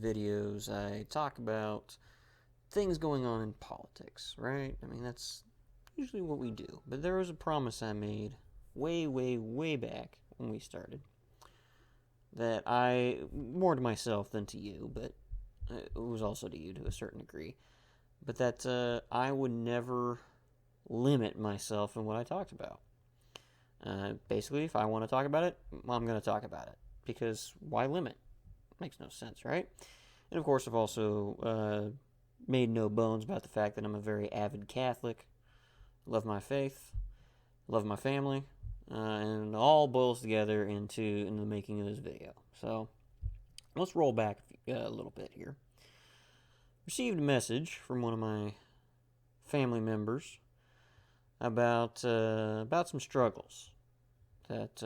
videos, I talk about things going on in politics, right? I mean, that's usually what we do. But there was a promise I made way, way, way back when we started that more to myself than to you, but it was also to you to a certain degree, but that I would never limit myself in what I talked about. Basically, if I want to talk about it, I'm going to talk about it. Because why limit? Makes no sense, right? And of course, I've also made no bones about the fact that I'm a very avid Catholic. Love my faith, love my family, and it all boils together into the making of this video. So let's roll back a little bit here. Received a message from one of my family members about some struggles that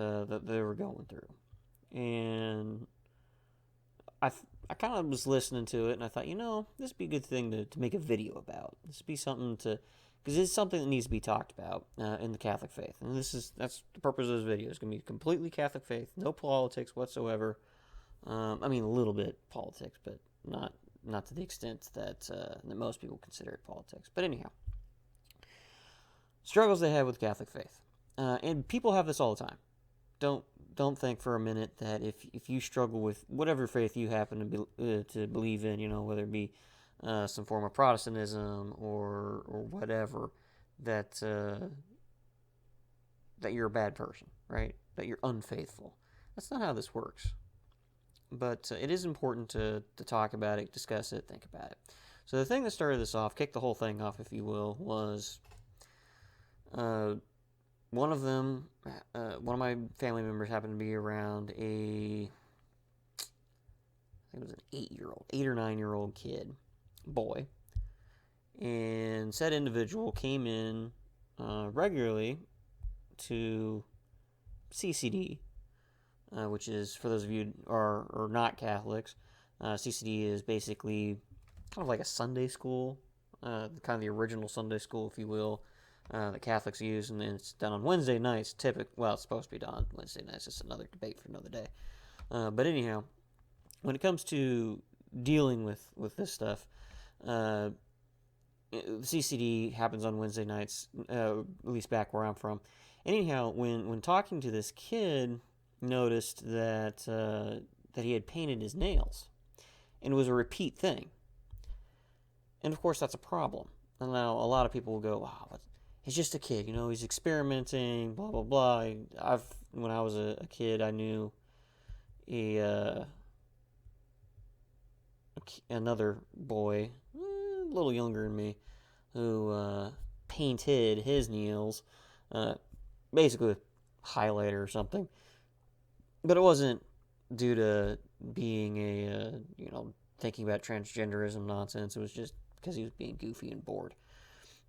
they were going through, and I kind of was listening to it, and I thought, this would be a good thing to make a video about. This would be something because it's something that needs to be talked about in the Catholic faith, and that's the purpose of this video. It's going to be completely Catholic faith, no politics whatsoever. I mean, a little bit politics, but not to the extent that most people consider it politics. But anyhow, struggles they have with Catholic faith, and people have this all the time. Don't think for a minute that if you struggle with whatever faith you happen to believe in, whether it be some form of Protestantism or whatever, that you're a bad person, right? That you're unfaithful. That's not how this works. But it is important to talk about it, discuss it, think about it. So the thing that started this off, kicked the whole thing off, if you will, was one of my family members happened to be around I think it was an 8 or 9-year-old kid, boy. And said individual came in regularly to CCD, which is, for those of you who are not Catholics, CCD is basically kind of like a Sunday school, kind of the original Sunday school, if you will, that Catholics use, and it's done on Wednesday nights. Well, it's supposed to be done on Wednesday nights. It's another debate for another day. But anyhow, when it comes to dealing with this stuff, CCD happens on Wednesday nights, at least back where I'm from. Anyhow, when talking to this kid, noticed that he had painted his nails, and it was a repeat thing. And of course, that's a problem. And now a lot of people will go, "Wow, he's just a kid, he's experimenting, blah blah blah." When I was a kid, I knew another boy, a little younger than me, who painted his nails, basically with highlighter or something. But it wasn't due to being thinking about transgenderism nonsense. It was just because he was being goofy and bored.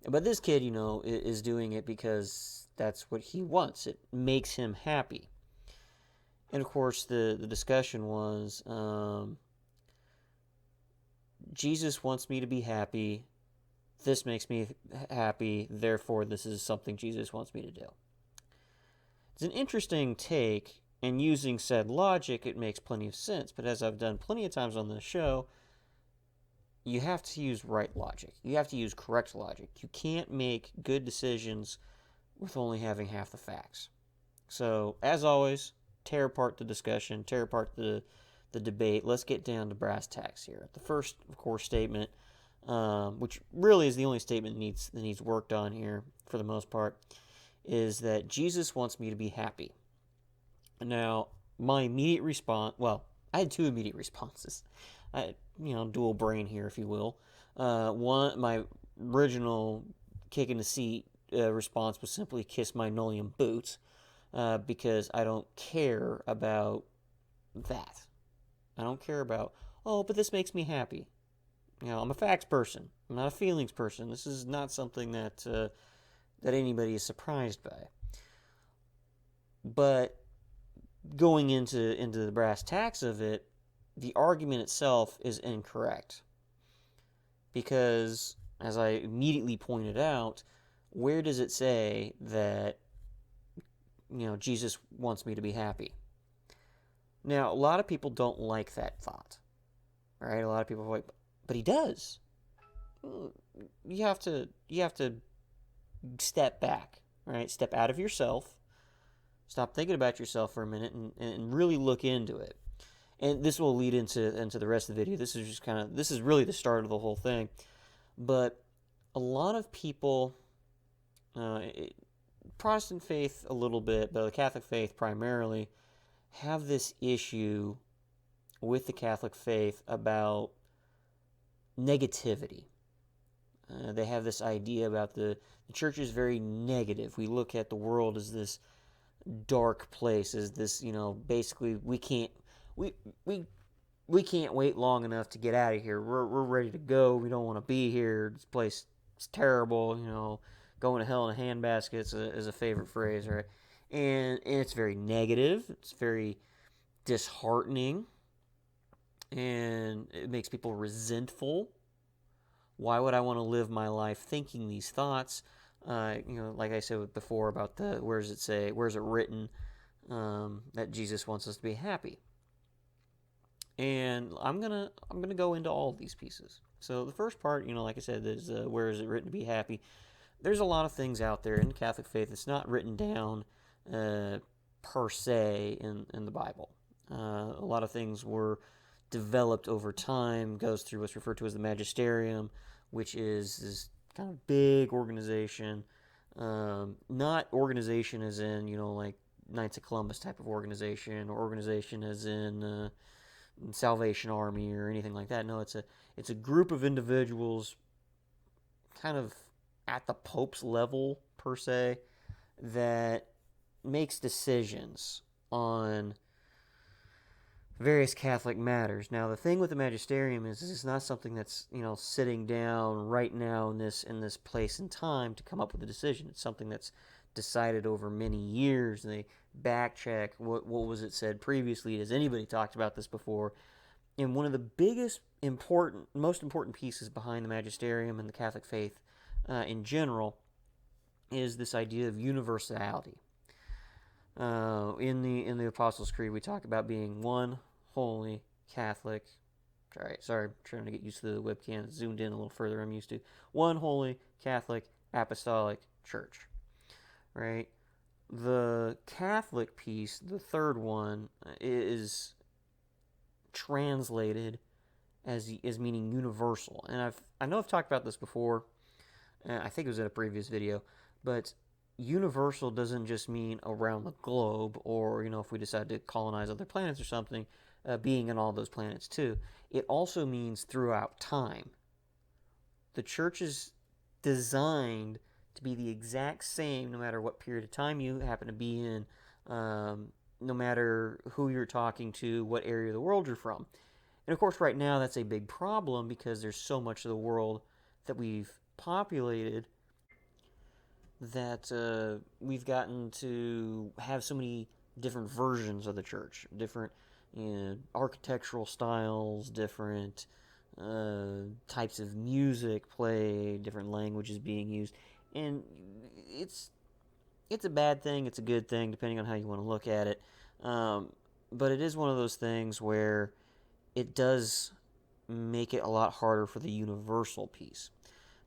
But this kid, is doing it because that's what he wants. It makes him happy. And of course, the discussion was, Jesus wants me to be happy. This makes me happy. Therefore, this is something Jesus wants me to do. It's an interesting take, and using said logic, it makes plenty of sense. But as I've done plenty of times on this show, you have to use right logic. You have to use correct logic. You can't make good decisions with only having half the facts. So, as always, tear apart the discussion, tear apart the debate. Let's get down to brass tacks here. The first, of course, statement, which really is the only statement that needs worked on here for the most part, is that Jesus wants me to be happy. Now, my immediate response, well, I had two immediate responses. Dual brain here, if you will. One, my original kick in the seat response was simply kiss my Nolium boots, because I don't care about that. I don't care about, but this makes me happy. I'm a facts person. I'm not a feelings person. This is not something that anybody is surprised by. But going into the brass tacks of it, the argument itself is incorrect. Because, as I immediately pointed out, where does it say that, Jesus wants me to be happy? Now, a lot of people don't like that thought, right? A lot of people are like, but he does. You have to step back, right? Step out of yourself. Stop thinking about yourself for a minute and really look into it. And this will lead into the rest of the video. This is really the start of the whole thing. But a lot of people, uh, Protestant faith a little bit, but the Catholic faith primarily, have this issue with the Catholic faith about negativity. They have this idea about the church is very negative. We look at the world as this dark place, as this, basically we we we can't wait long enough to get out of here. We're ready to go. We don't want to be here. This place is terrible. Going to hell in a handbasket is a favorite phrase, right? And it's very negative. It's very disheartening, and it makes people resentful. Why would I want to live my life thinking these thoughts? Like I said before about where's it written that Jesus wants us to be happy? And I'm gonna go into all of these pieces. So the first part, like I said, is where is it written to be happy? There's a lot of things out there in the Catholic faith that's not written down per se in the Bible. A lot of things were developed over time, goes through what's referred to as the magisterium, which is this kind of big organization. Not organization as in, like Knights of Columbus type of organization, or organization as in Salvation Army or anything like that. No, it's a group of individuals kind of at the Pope's level, per se, that makes decisions on various Catholic matters. Now, the thing with the magisterium is it's not something that's sitting down right now in this place and time to come up with a decision. It's something that's decided over many years, and they backcheck what was it said previously. Has anybody talked about this before? And one of the most important pieces behind the magisterium and the Catholic faith in general is this idea of universality. In the Apostles' Creed, we talk about being one holy Catholic. All right, sorry, I'm trying to get used to the webcam. It's zoomed in a little further. I'm used to one holy Catholic apostolic church. Right. The Catholic piece, the third one, is translated as meaning universal. And I know I've talked about this before. I think it was in a previous video, but universal doesn't just mean around the globe, or if we decide to colonize other planets or something, being in all those planets too. It also means throughout time. The church is designed to be the exact same no matter what period of time you happen to be in, no matter who you're talking to, what area of the world you're from. And of course, right now that's a big problem because there's so much of the world that we've populated that we've gotten to have so many different versions of the church, different architectural styles, different types of music played, different languages being used, and it's a bad thing, it's a good thing, depending on how you want to look at it. But it is one of those things where it does make it a lot harder for the universal piece.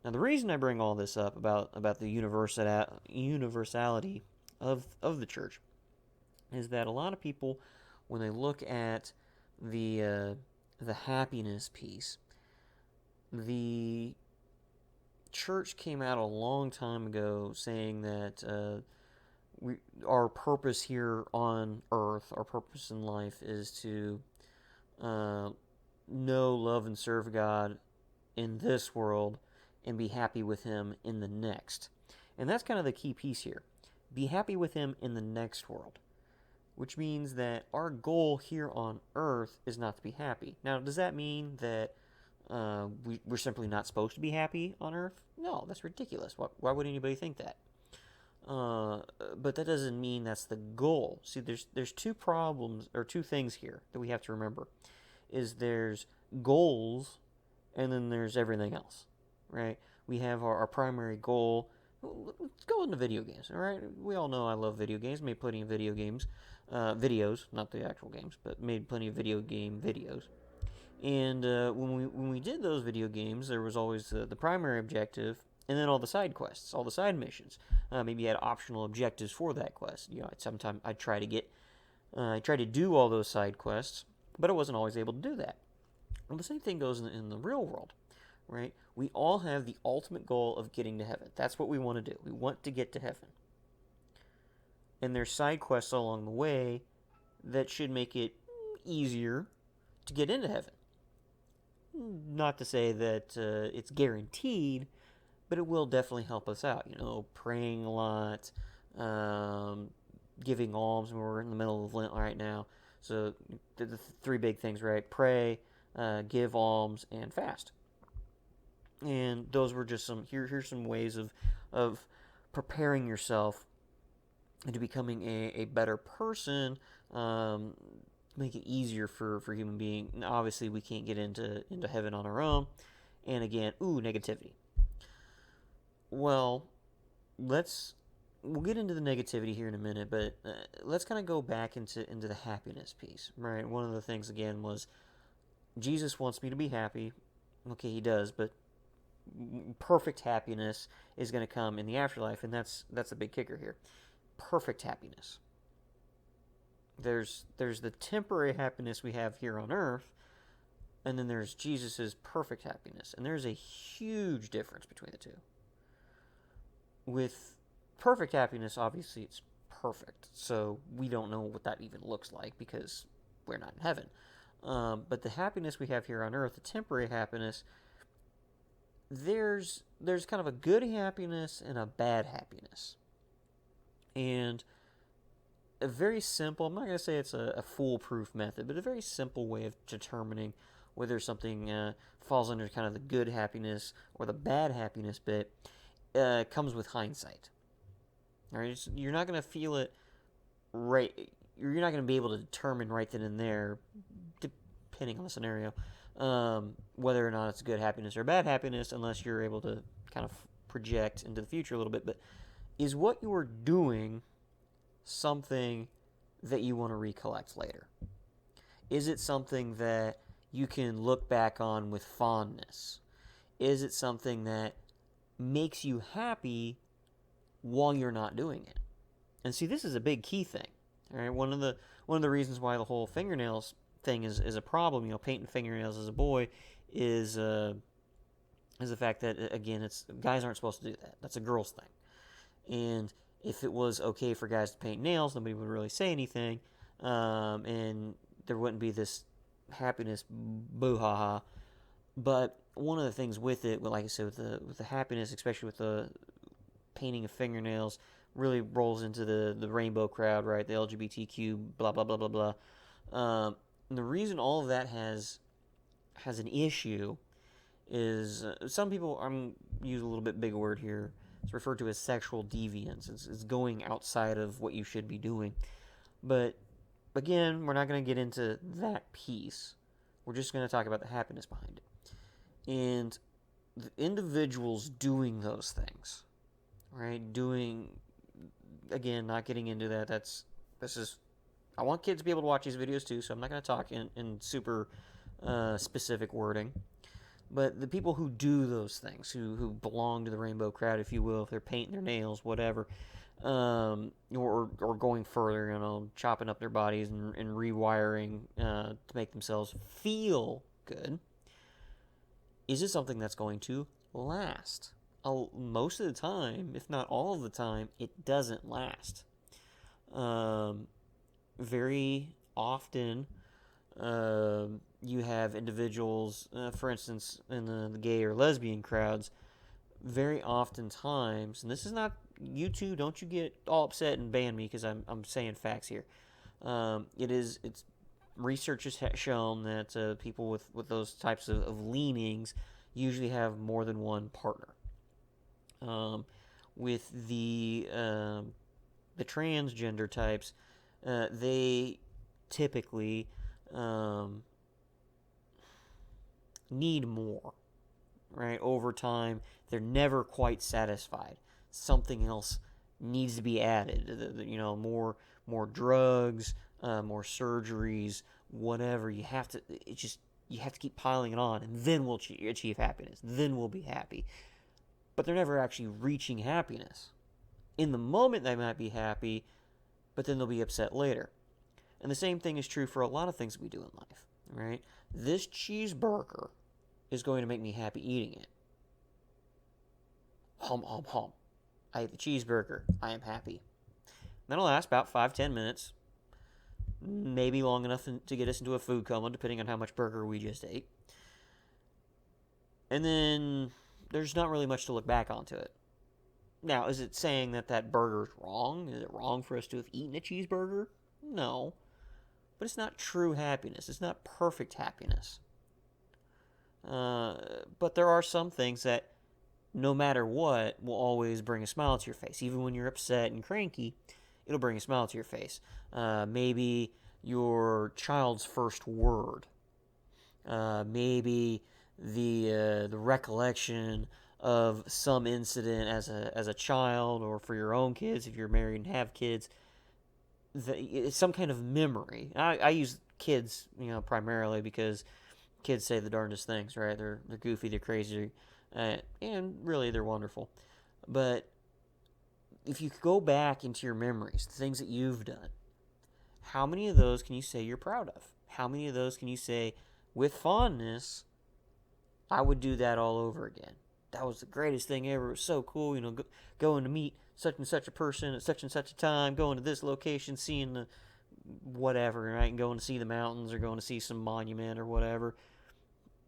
Now, the reason I bring all this up about the universality of the church is that a lot of people, when they look at the happiness piece, the church came out a long time ago saying that our purpose here on earth, our purpose in life, is to know, love, and serve God in this world and be happy with Him in the next. And that's kind of the key piece here. Be happy with Him in the next world, which means that our goal here on earth is not to be happy. Now, does that mean that we're simply not supposed to be happy on earth? No, that's ridiculous. Why would anybody think that? But that doesn't mean that's the goal. See, there's two problems, or two things here that we have to remember. Is there's goals, and then there's everything else, right? We have our primary goal. Let's go into video games, all right? We all know I love video games. Made plenty of video games, videos, not the actual games, but made plenty of video game videos. And when we did those video games, there was always the primary objective, and then all the side quests, all the side missions. Maybe you had optional objectives for that quest. Sometimes I try to do all those side quests, but I wasn't always able to do that. Well, the same thing goes in the real world, right? We all have the ultimate goal of getting to heaven. That's what we want to do. We want to get to heaven. And there's side quests along the way that should make it easier to get into heaven. Not to say that it's guaranteed, but it will definitely help us out. Praying a lot, giving alms. We're in the middle of Lent right now. So the three big things, right? Pray, give alms, and fast. And those were just here's some ways of preparing yourself into becoming a better person, make it easier for human being. Now, obviously, we can't get into heaven on our own. And again, negativity. Well, we'll get into the negativity here in a minute, but let's kind of go back into the happiness piece, right? One of the things again was Jesus wants me to be happy. Okay, he does, but perfect happiness is going to come in the afterlife, and that's a big kicker here. Perfect happiness. There's the temporary happiness we have here on earth, and then there's Jesus's perfect happiness, and there's a huge difference between the two. With perfect happiness, obviously it's perfect, so we don't know what that even looks like because we're not in heaven. But the happiness we have here on earth, the temporary happiness, there's kind of a good happiness and a bad happiness. And a very simple, I'm not going to say it's a foolproof method, but a very simple way of determining whether something falls under kind of the good happiness or the bad happiness bit comes with hindsight. All right, you're not going to feel it right. You're not going to be able to determine right then and there, depending on the scenario, whether or not it's good happiness or bad happiness, unless you're able to kind of project into the future a little bit. But is what you are doing something that you want to recollect later? Is it something that you can look back on with fondness? Is it something that makes you happy while you're not doing it? And see, this is a big key thing. All right, one of the reasons why the whole fingernails thing is a problem. Painting fingernails as a boy is the fact that, again, it's guys aren't supposed to do that. That's a girl's thing. And if it was okay for guys to paint nails, nobody would really say anything, and there wouldn't be this happiness boo-ha-ha. But one of the things with it, like I said, with the happiness, especially with the painting of fingernails, really rolls into the rainbow crowd, right? The LGBTQ, blah, blah, blah, blah, blah. And the reason all of that has an issue is some people, I'm use a little bit bigger word here, it's referred to as sexual deviance. It's going outside of what you should be doing. But again, we're not going to get into that piece. We're just going to talk about the happiness behind it. And the individuals doing those things, right? Again, not getting into that. I want kids to be able to watch these videos too, so I'm not going to talk in super specific wording. But the people who do those things, who belong to the rainbow crowd, if you will, if they're painting their nails, whatever, or going further, chopping up their bodies and rewiring to make themselves feel good, is it something that's going to last? Most of the time, if not all of the time, it doesn't last. Very often, you have individuals, for instance, in the gay or lesbian crowds, very oftentimes, and this is not, you two, don't you get all upset and ban me because I'm saying facts here. It's research has shown that people with those types of leanings usually have more than one partner. With the transgender types, they typically need more, right? Over time, they're never quite satisfied. Something else needs to be added. More drugs, more surgeries, whatever. You have to. It's just You have to keep piling it on, and then we'll achieve happiness. Then we'll be happy. But they're never actually reaching happiness. In the moment, they might be happy, but then they'll be upset later. And the same thing is true for a lot of things we do in life, right? This cheeseburger is going to make me happy eating it. Hum, hum, hum. I ate the cheeseburger. I am happy. That'll last about 5-10 minutes. Maybe long enough to get us into a food coma, depending on how much burger we just ate. And then there's not really much to look back onto it. Now, is it saying that that burger's wrong? Is it wrong for us to have eaten a cheeseburger? No. But it's not true happiness. It's not perfect happiness. But there are some things that, no matter what, will always bring a smile to your face. Even when you're upset and cranky, it'll bring a smile to your face. Maybe your child's first word. Maybe the recollection of some incident as a child, or for your own kids if you're married and have kids. It's some kind of memory. I use kids, primarily because kids say the darndest things, right? They're goofy, they're crazy, and really they're wonderful. But if you go back into your memories, the things that you've done, how many of those can you say you're proud of? How many of those can you say with fondness, I would do that all over again? That was the greatest thing ever. It was so cool, going to meet such and such a person at such and such a time, going to this location, seeing the whatever, right? And going to see the mountains or going to see some monument or whatever.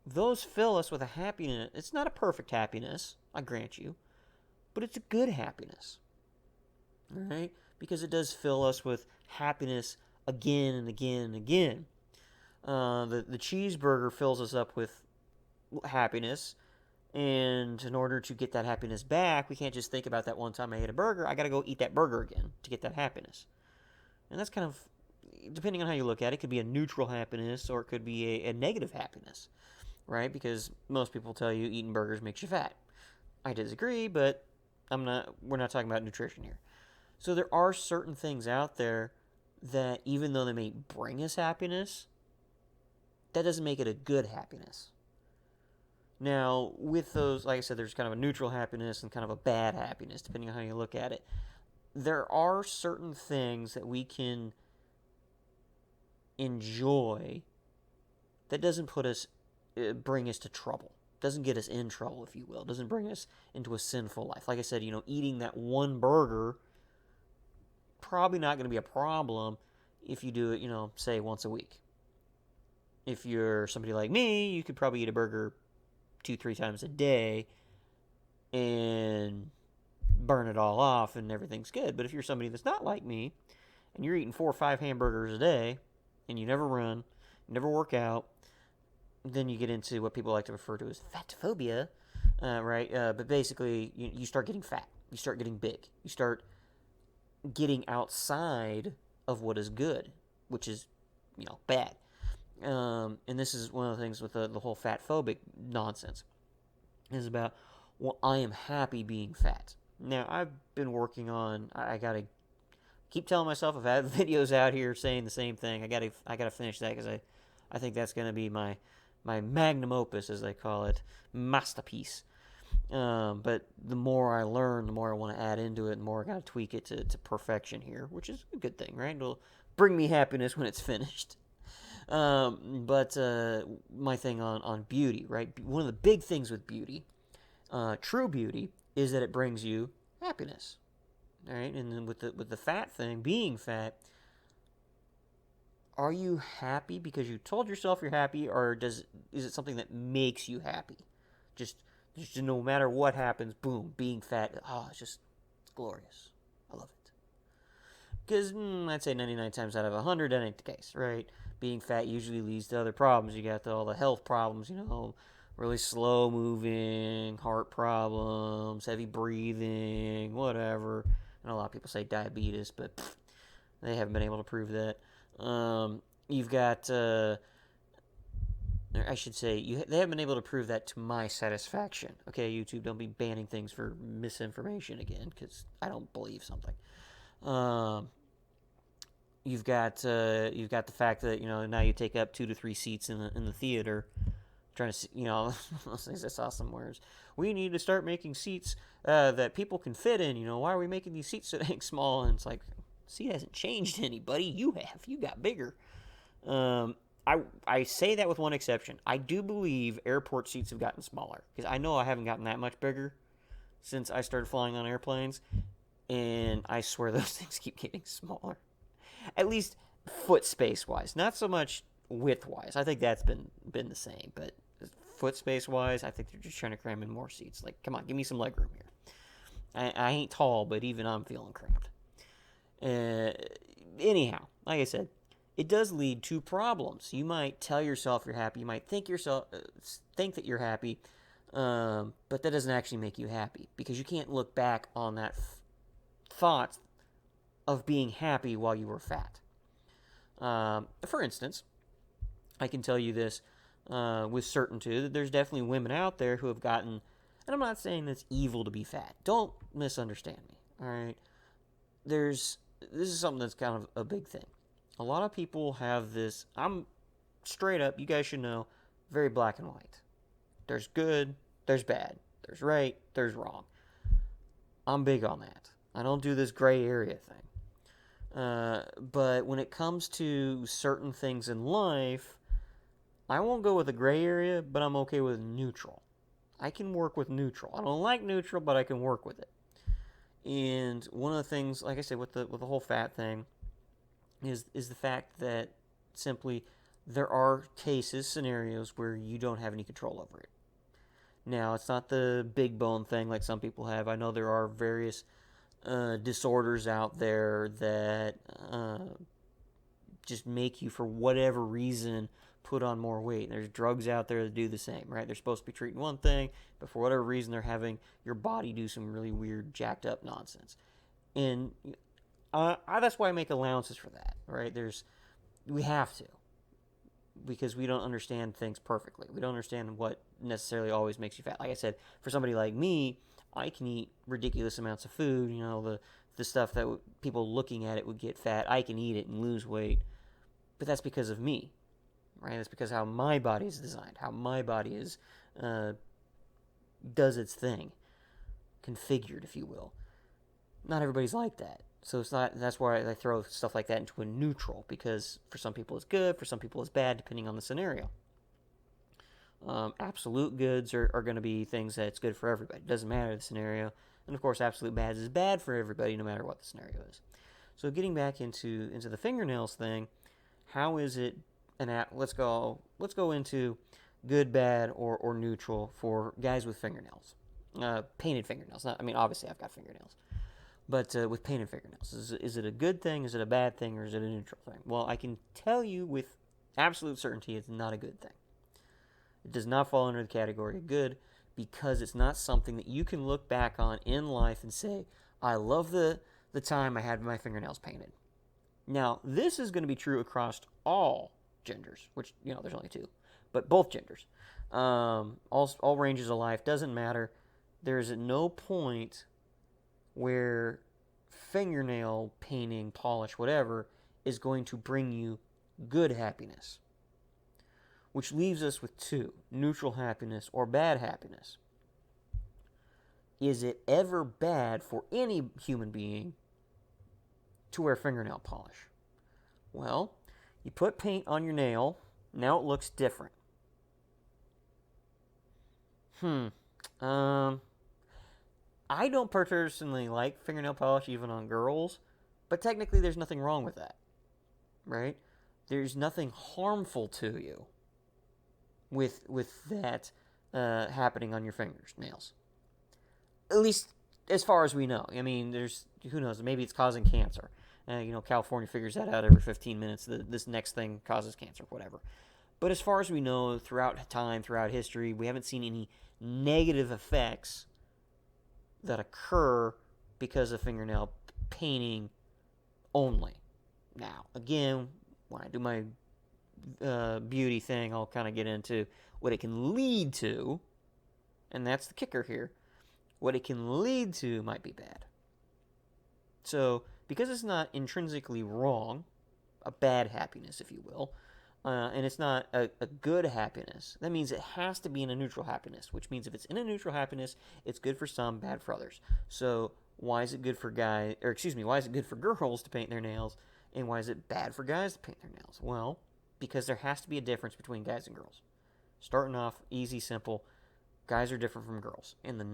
Those fill us with a happiness. It's not a perfect happiness, I grant you, but it's a good happiness, all right? Because it does fill us with happiness again and again and again. The cheeseburger fills us up with happiness. And in order to get that happiness back, we can't just think about that one time I ate a burger. I got to go eat that burger again to get that happiness. And that's kind of, depending on how you look at it, could be a neutral happiness or it could be a negative happiness, right? Because most people tell you eating burgers makes you fat. I disagree, but we're not talking about nutrition here. So there are certain things out there that even though they may bring us happiness, that doesn't make it a good happiness. Now, with those, like I said, there's kind of a neutral happiness and kind of a bad happiness, depending on how you look at it. There are certain things that we can enjoy that doesn't bring us to trouble. Doesn't get us in trouble, if you will. Doesn't bring us into a sinful life. Like I said, eating that one burger, probably not going to be a problem if you do it, say once a week. If you're somebody like me, you could probably eat a burger 2-3 times a day and burn it all off and everything's good. But if you're somebody that's not like me and you're eating 4 or 5 hamburgers a day and you never run, you never work out, then you get into what people like to refer to as fat phobia, right? But basically, you start getting fat. You start getting big. You start getting outside of what is good, which is, bad. And this is one of the things with the whole fat phobic nonsense, is about, well, I am happy being fat. Now, I've been working on, I gotta keep telling myself, I've had videos out here saying the same thing. I gotta finish that because I think that's gonna be my magnum opus, as they call it, masterpiece. But the more I learn, the more I want to add into it, and the more I gotta tweak it to perfection here, which is a good thing, right? It'll bring me happiness when it's finished. But my thing on beauty, right? One of the big things with beauty, true beauty, is that it brings you happiness, all right? And then with the fat thing, being fat, are you happy because you told yourself you're happy, or is it something that makes you happy? Just no matter what happens, boom, being fat, it's glorious. I love it. Because I'd say 99 times out of 100, that ain't the case, right? Being fat usually leads to other problems. You got all the health problems, really slow moving, heart problems, heavy breathing, whatever. And a lot of people say diabetes, but they haven't been able to prove that. You've got, I should say, they haven't been able to prove that to my satisfaction. Okay, YouTube, don't be banning things for misinformation again, because I don't believe something. you've got the fact that now you take up 2 to 3 seats in the theater, trying to those things I saw somewhere is we need to start making seats that people can fit in. Why are we making these seats so dang small? And it's like, seat hasn't changed any, buddy. You got bigger. I say that with one exception. I do believe airport seats have gotten smaller because I know I haven't gotten that much bigger since I started flying on airplanes, and I swear those things keep getting smaller. At least foot space wise, not so much width wise. I think that's been the same, but foot space wise, I think they're just trying to cram in more seats. Like, come on, give me some leg room here. I ain't tall, but even I'm feeling cramped. Uh, Anyhow, like I said, it does lead to problems. You might tell yourself you're happy. You might think that you're happy, but that doesn't actually make you happy because you can't look back on that thought of being happy while you were fat. For instance, I can tell you this with certainty that there's definitely women out there who have gotten, and I'm not saying it's evil to be fat. Don't misunderstand me. All right, this is something that's kind of a big thing. A lot of people have this. I'm straight up. You guys should know, very black and white. There's good. There's bad. There's right. There's wrong. I'm big on that. I don't do this gray area thing. But when it comes to certain things in life, I won't go with a gray area, but I'm okay with neutral. I can work with neutral. I don't like neutral, but I can work with it. And one of the things, like I said, with the whole fat thing, is the fact that simply there are cases, scenarios where you don't have any control over it. Now, it's not the big bone thing like some people have. I know there are various disorders out there that just make you, for whatever reason, put on more weight. There's drugs out there that do the same, right? They're supposed to be treating one thing, but for whatever reason, they're having your body do some really weird, jacked up nonsense. And that's why I make allowances for that, right? We have to, because we don't understand things perfectly. We don't understand what necessarily always makes you fat. Like I said, for somebody like me, I can eat ridiculous amounts of food. The stuff that people looking at it would get fat. I can eat it and lose weight, but that's because of me, right? That's because how my body is designed, how my body is does its thing, configured, if you will. Not everybody's like that. So it's not. That's why I throw stuff like that into a neutral, because for some people it's good, for some people it's bad, depending on the scenario. Absolute goods are going to be things that's good for everybody. It doesn't matter the scenario, and of course, absolute bads is bad for everybody, no matter what the scenario is. So getting back into the fingernails thing, how is it let's go into good, bad, or neutral for guys with fingernails, painted fingernails. Not, I mean, obviously I've got fingernails. But with painted fingernails, is it a good thing, is it a bad thing, or is it a neutral thing? Well, I can tell you with absolute certainty it's not a good thing. It does not fall under the category of good, because it's not something that you can look back on in life and say, I love the time I had my fingernails painted. Now, this is going to be true across all genders, which, there's only two, but both genders. All ranges of life, doesn't matter. There's at no point where fingernail painting, polish, whatever, is going to bring you good happiness. Which leaves us with two: neutral happiness or bad happiness. Is it ever bad for any human being to wear fingernail polish? Well, you put paint on your nail, now it looks different. I don't personally like fingernail polish even on girls, but technically there's nothing wrong with that, right? There's nothing harmful to you with that happening on your nails. At least as far as we know. I mean, who knows? Maybe it's causing cancer. California figures that out every 15 minutes. This next thing causes cancer, whatever. But as far as we know, throughout time, throughout history, we haven't seen any negative effects that occur because of fingernail painting only. Now, again, when I do my beauty thing, I'll kind of get into what it can lead to, and that's the kicker here. What it can lead to might be bad. So, because it's not intrinsically wrong, a bad happiness, if you will. And it's not a good happiness. That means it has to be in a neutral happiness, which means if it's in a neutral happiness, it's good for some, bad for others. So why is it good for why is it good for girls to paint their nails, and why is it bad for guys to paint their nails? Well, because there has to be a difference between guys and girls. Starting off easy, simple. Guys are different from girls, and the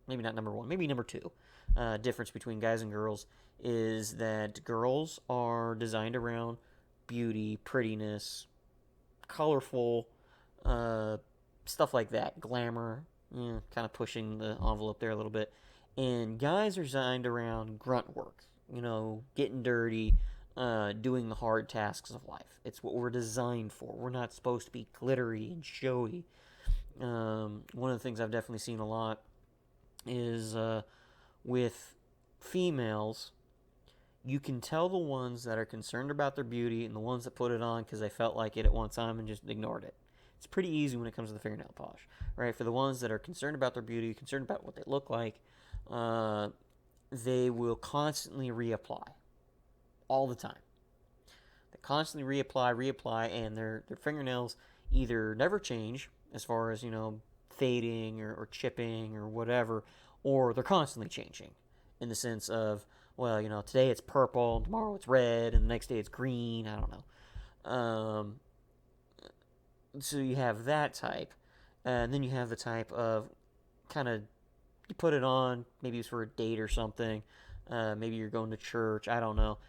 maybe not number one, maybe number two, difference between guys and girls is that girls are designed around beauty, prettiness, colorful, stuff like that, glamour, kind of pushing the envelope there a little bit. And guys are designed around grunt work, getting dirty, doing the hard tasks of life. It's what we're designed for. We're not supposed to be glittery and showy. One of the things I've definitely seen a lot is with females, you can tell the ones that are concerned about their beauty and the ones that put it on because they felt like it at one time and just ignored it. It's pretty easy when it comes to the fingernail polish, right? For the ones that are concerned about their beauty, concerned about what they look like, they will constantly reapply all the time. They constantly reapply, and their fingernails either never change as far as, fading or chipping or whatever, or they're constantly changing in the sense of, well, today it's purple, tomorrow it's red, and the next day it's green. I don't know. So you have that type, and then you have the type of kind of, you put it on, maybe it's for a date or something, maybe you're going to church, I don't know.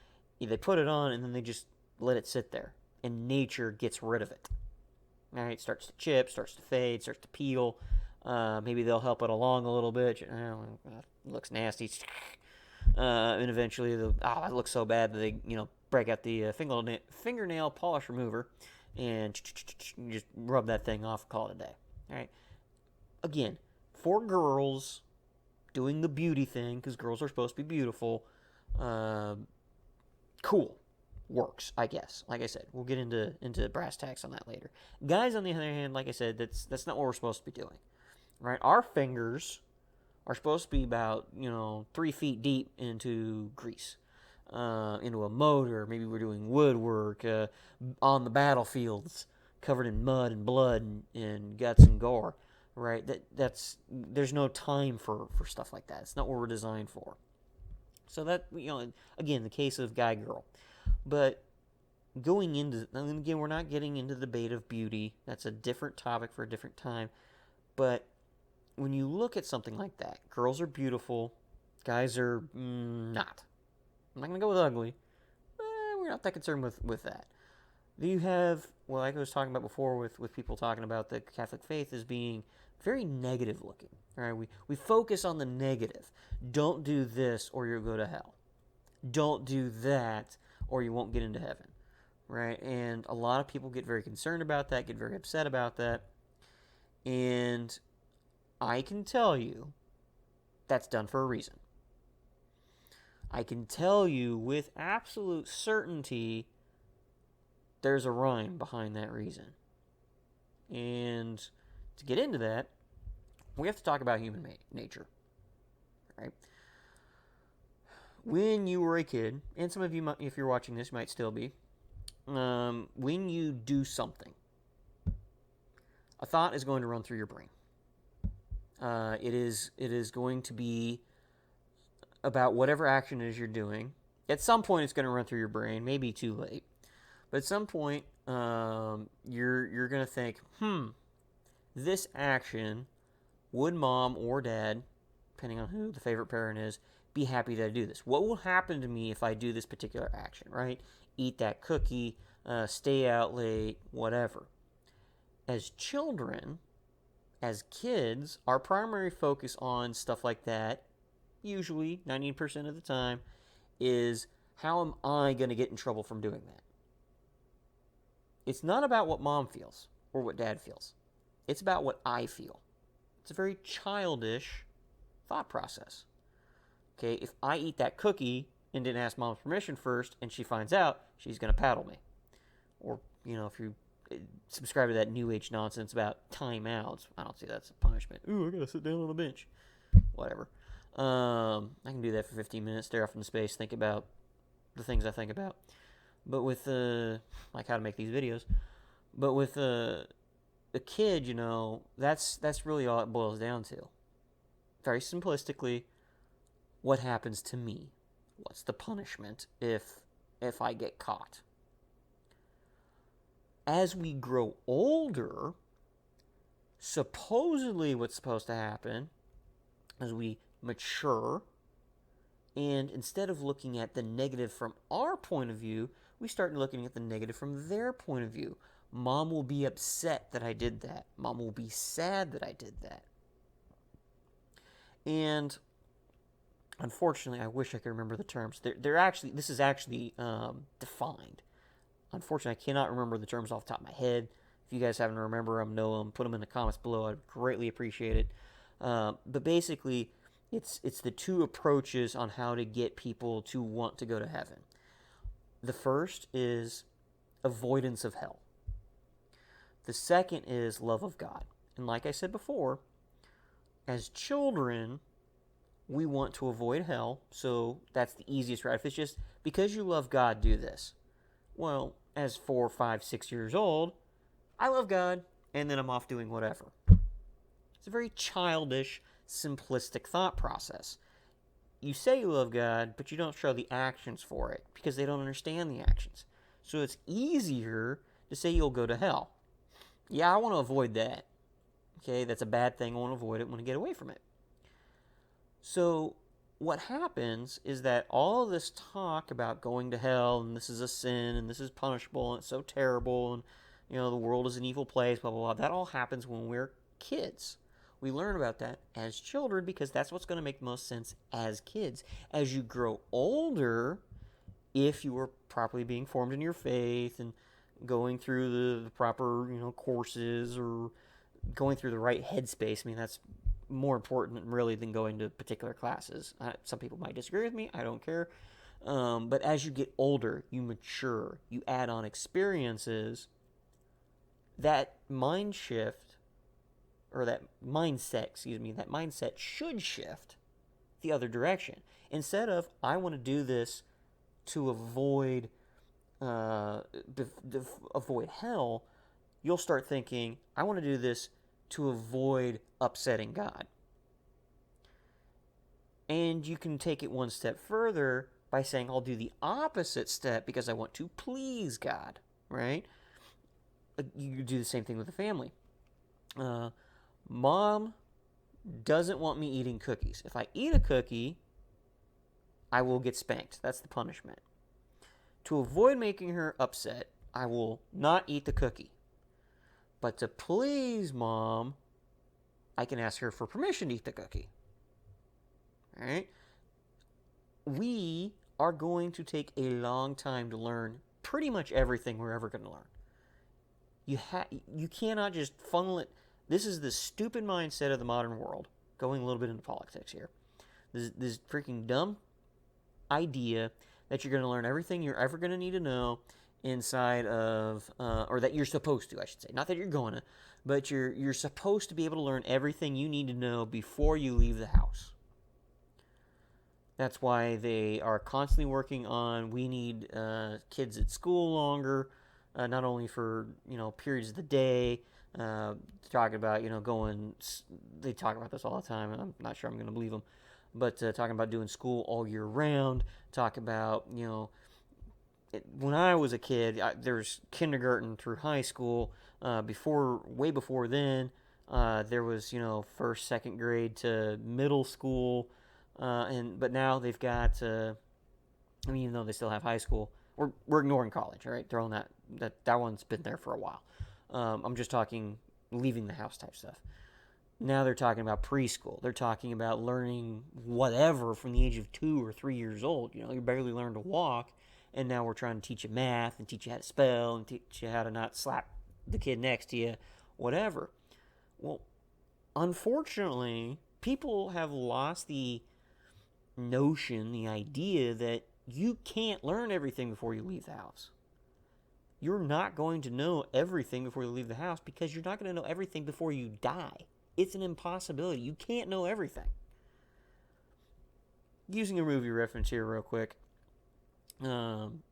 They put it on and then they just let it sit there, and nature gets rid of it. All right, starts to chip, starts to fade, starts to peel. Maybe they'll help it along a little bit. It looks nasty. And eventually, it looks so bad that they, break out the fingernail polish remover and just rub that thing off and call it a day. All right. Again, for girls doing the beauty thing, because girls are supposed to be beautiful, cool. Works, I guess. Like I said, we'll get into brass tacks on that later. Guys, on the other hand, like I said, that's not what we're supposed to be doing, right? Our fingers are supposed to be about 3 feet deep into grease, into a motor. Maybe we're doing woodwork on the battlefields, covered in mud and blood and guts and gore, right? There's no time for stuff like that. It's not what we're designed for. So that again, the case of guy girl. But again, we're not getting into the debate of beauty. That's a different topic for a different time. But when you look at something like that, girls are beautiful, guys are not. I'm not going to go with ugly. We're not that concerned with that. You have, like I was talking about before with people talking about the Catholic faith as being very negative looking. All right, we focus on the negative. Don't do this or you'll go to hell. Don't do that or you won't get into heaven, right? And a lot of people get very concerned about that, get very upset about that. And I can tell you that's done for a reason. I can tell you with absolute certainty there's a rhyme behind that reason. And to get into that, we have to talk about human nature, right? When you were a kid, and some of you, if you're watching this, might still be, when you do something, a thought is going to run through your brain. It is going to be about whatever action it is you're doing. At some point, it's going to run through your brain, maybe too late. But at some point, you're going to think, this action, would mom or dad, depending on who the favorite parent is, be happy that I do this? What will happen to me if I do this particular action, right? Eat that cookie, stay out late, whatever. As children, as kids, our primary focus on stuff like that, usually 90% of the time, is how am I going to get in trouble from doing that? It's not about what mom feels or what dad feels. It's about what I feel. It's a very childish thought process. Okay, if I eat that cookie and didn't ask mom's permission first and she finds out, she's going to paddle me. Or, if you subscribe to that new age nonsense about timeouts, I don't see that's a punishment. Ooh, I got to sit down on a bench. Whatever. I can do that for 15 minutes, stare off into space, think about the things I think about. But with like how to make these videos. But with a kid, that's really all it boils down to. Very simplistically, what happens to me? What's the punishment if I get caught? As we grow older, supposedly what's supposed to happen is we mature, and instead of looking at the negative from our point of view, we start looking at the negative from their point of view. Mom will be upset that I did that. Mom will be sad that I did that. And unfortunately, I wish I could remember the terms. This is actually defined. Unfortunately, I cannot remember the terms off the top of my head. If you guys happen to remember them, know them, put them in the comments below. I'd greatly appreciate it. But basically, it's the two approaches on how to get people to want to go to heaven. The first is avoidance of hell. The second is love of God. And like I said before, as children, we want to avoid hell, so that's the easiest route. If it's just, because you love God, do this. Well, as 4, 5, 6 years old, I love God, and then I'm off doing whatever. It's a very childish, simplistic thought process. You say you love God, but you don't show the actions for it, because they don't understand the actions. So it's easier to say you'll go to hell. Yeah, I want to avoid that. Okay, that's a bad thing. I want to avoid it. I want to get away from it. So what happens is that all of this talk about going to hell, and this is a sin, and this is punishable, and it's so terrible, and the world is an evil place, blah, blah, blah, that all happens when we're kids. We learn about that as children because that's what's going to make the most sense as kids. As you grow older, if you were properly being formed in your faith and going through the proper, courses, or going through the right headspace, that's more important really than going to particular classes. Some people might disagree with me. I don't care. But as you get older, you mature, you add on experiences, that mind shift, or that mindset should shift the other direction. Instead of, I want to do this to avoid hell, you'll start thinking, I want to do this to avoid upsetting God. And you can take it one step further by saying, I'll do the opposite step because I want to please God, right? You do the same thing with the family. Mom doesn't want me eating cookies. If I eat a cookie, I will get spanked. That's the punishment. To avoid making her upset, I will not eat the cookie. But to please Mom, I can ask her for permission to eat the cookie. All right? We are going to take a long time to learn pretty much everything we're ever going to learn. You cannot just funnel it. This is the stupid mindset of the modern world. Going a little bit into politics here. This freaking dumb idea that you're going to learn everything you're ever going to need to know inside of, or that you're supposed to, I should say. Not that you're going to, but you're supposed to be able to learn everything you need to know before you leave the house. That's why they are constantly working on, we need kids at school longer, not only for, periods of the day, talking about, they talk about this all the time, and I'm not sure I'm going to believe them, but talking about doing school all year round, talk about, when I was a kid, there's kindergarten through high school. Way before then, there was, first, second grade to middle school, but now they've got, even though they still have high school, we're ignoring college, all right? Throwing that one's been there for a while. I'm just talking leaving the house type stuff. Now they're talking about preschool. They're talking about learning whatever from the age of 2 or 3 years old. You barely learned to walk, and now we're trying to teach you math and teach you how to spell and teach you how to not slap the kid next to you, whatever. Well, unfortunately, people have lost the notion, the idea that you can't learn everything before you leave the house. You're not going to know everything before you leave the house because you're not going to know everything before you die. It's an impossibility. You can't know everything. Using a movie reference here real quick. Um,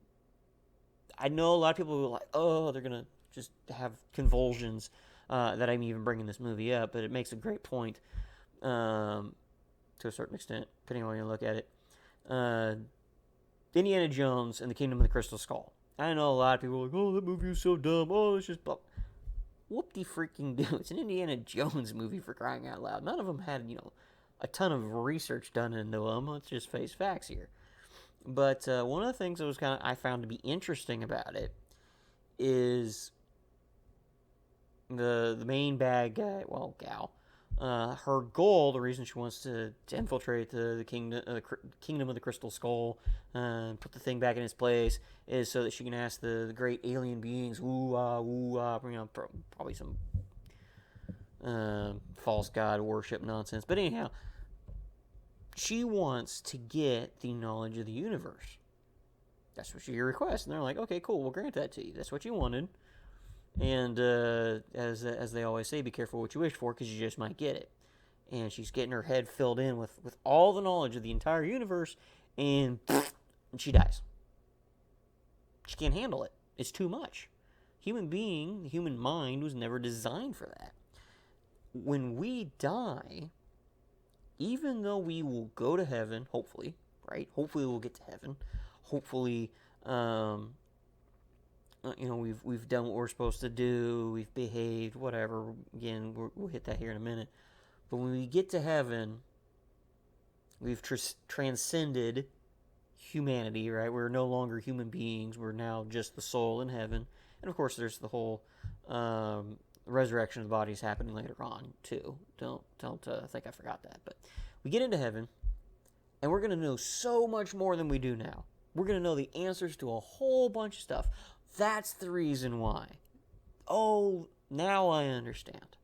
I know a lot of people who are like, oh, they're gonna just have convulsions that I'm even bringing this movie up, but it makes a great point um, to a certain extent, depending on how you look at it. Uh, Indiana Jones and the Kingdom of the Crystal Skull. I know a lot of people are like, oh, that movie is so dumb. Oh, it's just whoop-de freaking do. It's an Indiana Jones movie, for crying out loud. None of them had, a ton of research done into them. Let's just face facts here. But one of the things that was I found to be interesting about it is the main bad guy, well, gal. Her goal, the reason she wants to infiltrate the kingdom of the Crystal Skull, put the thing back in its place, is so that she can ask the great alien beings, ooh ah, probably some false god worship nonsense. But anyhow, she wants to get the knowledge of the universe. That's what she requests, and they're like, okay, cool, we'll grant that to you. That's what you wanted. And as they always say, be careful what you wish for, because you just might get it. And she's getting her head filled in with all the knowledge of the entire universe, and she dies. She can't handle it. It's too much. The human mind was never designed for that. When we die, even though we will go to heaven, hopefully, right? Hopefully we'll get to heaven. Hopefully, we've done what we're supposed to do. We've behaved, whatever. Again, we'll hit that here in a minute. But when we get to heaven, we've transcended humanity, right? We're no longer human beings. We're now just the soul in heaven. And of course, there's the whole resurrection of the bodies happening later on too. Don't think I forgot that. But we get into heaven, and we're going to know so much more than we do now. We're going to know the answers to a whole bunch of stuff. That's the reason why. Oh, now I understand.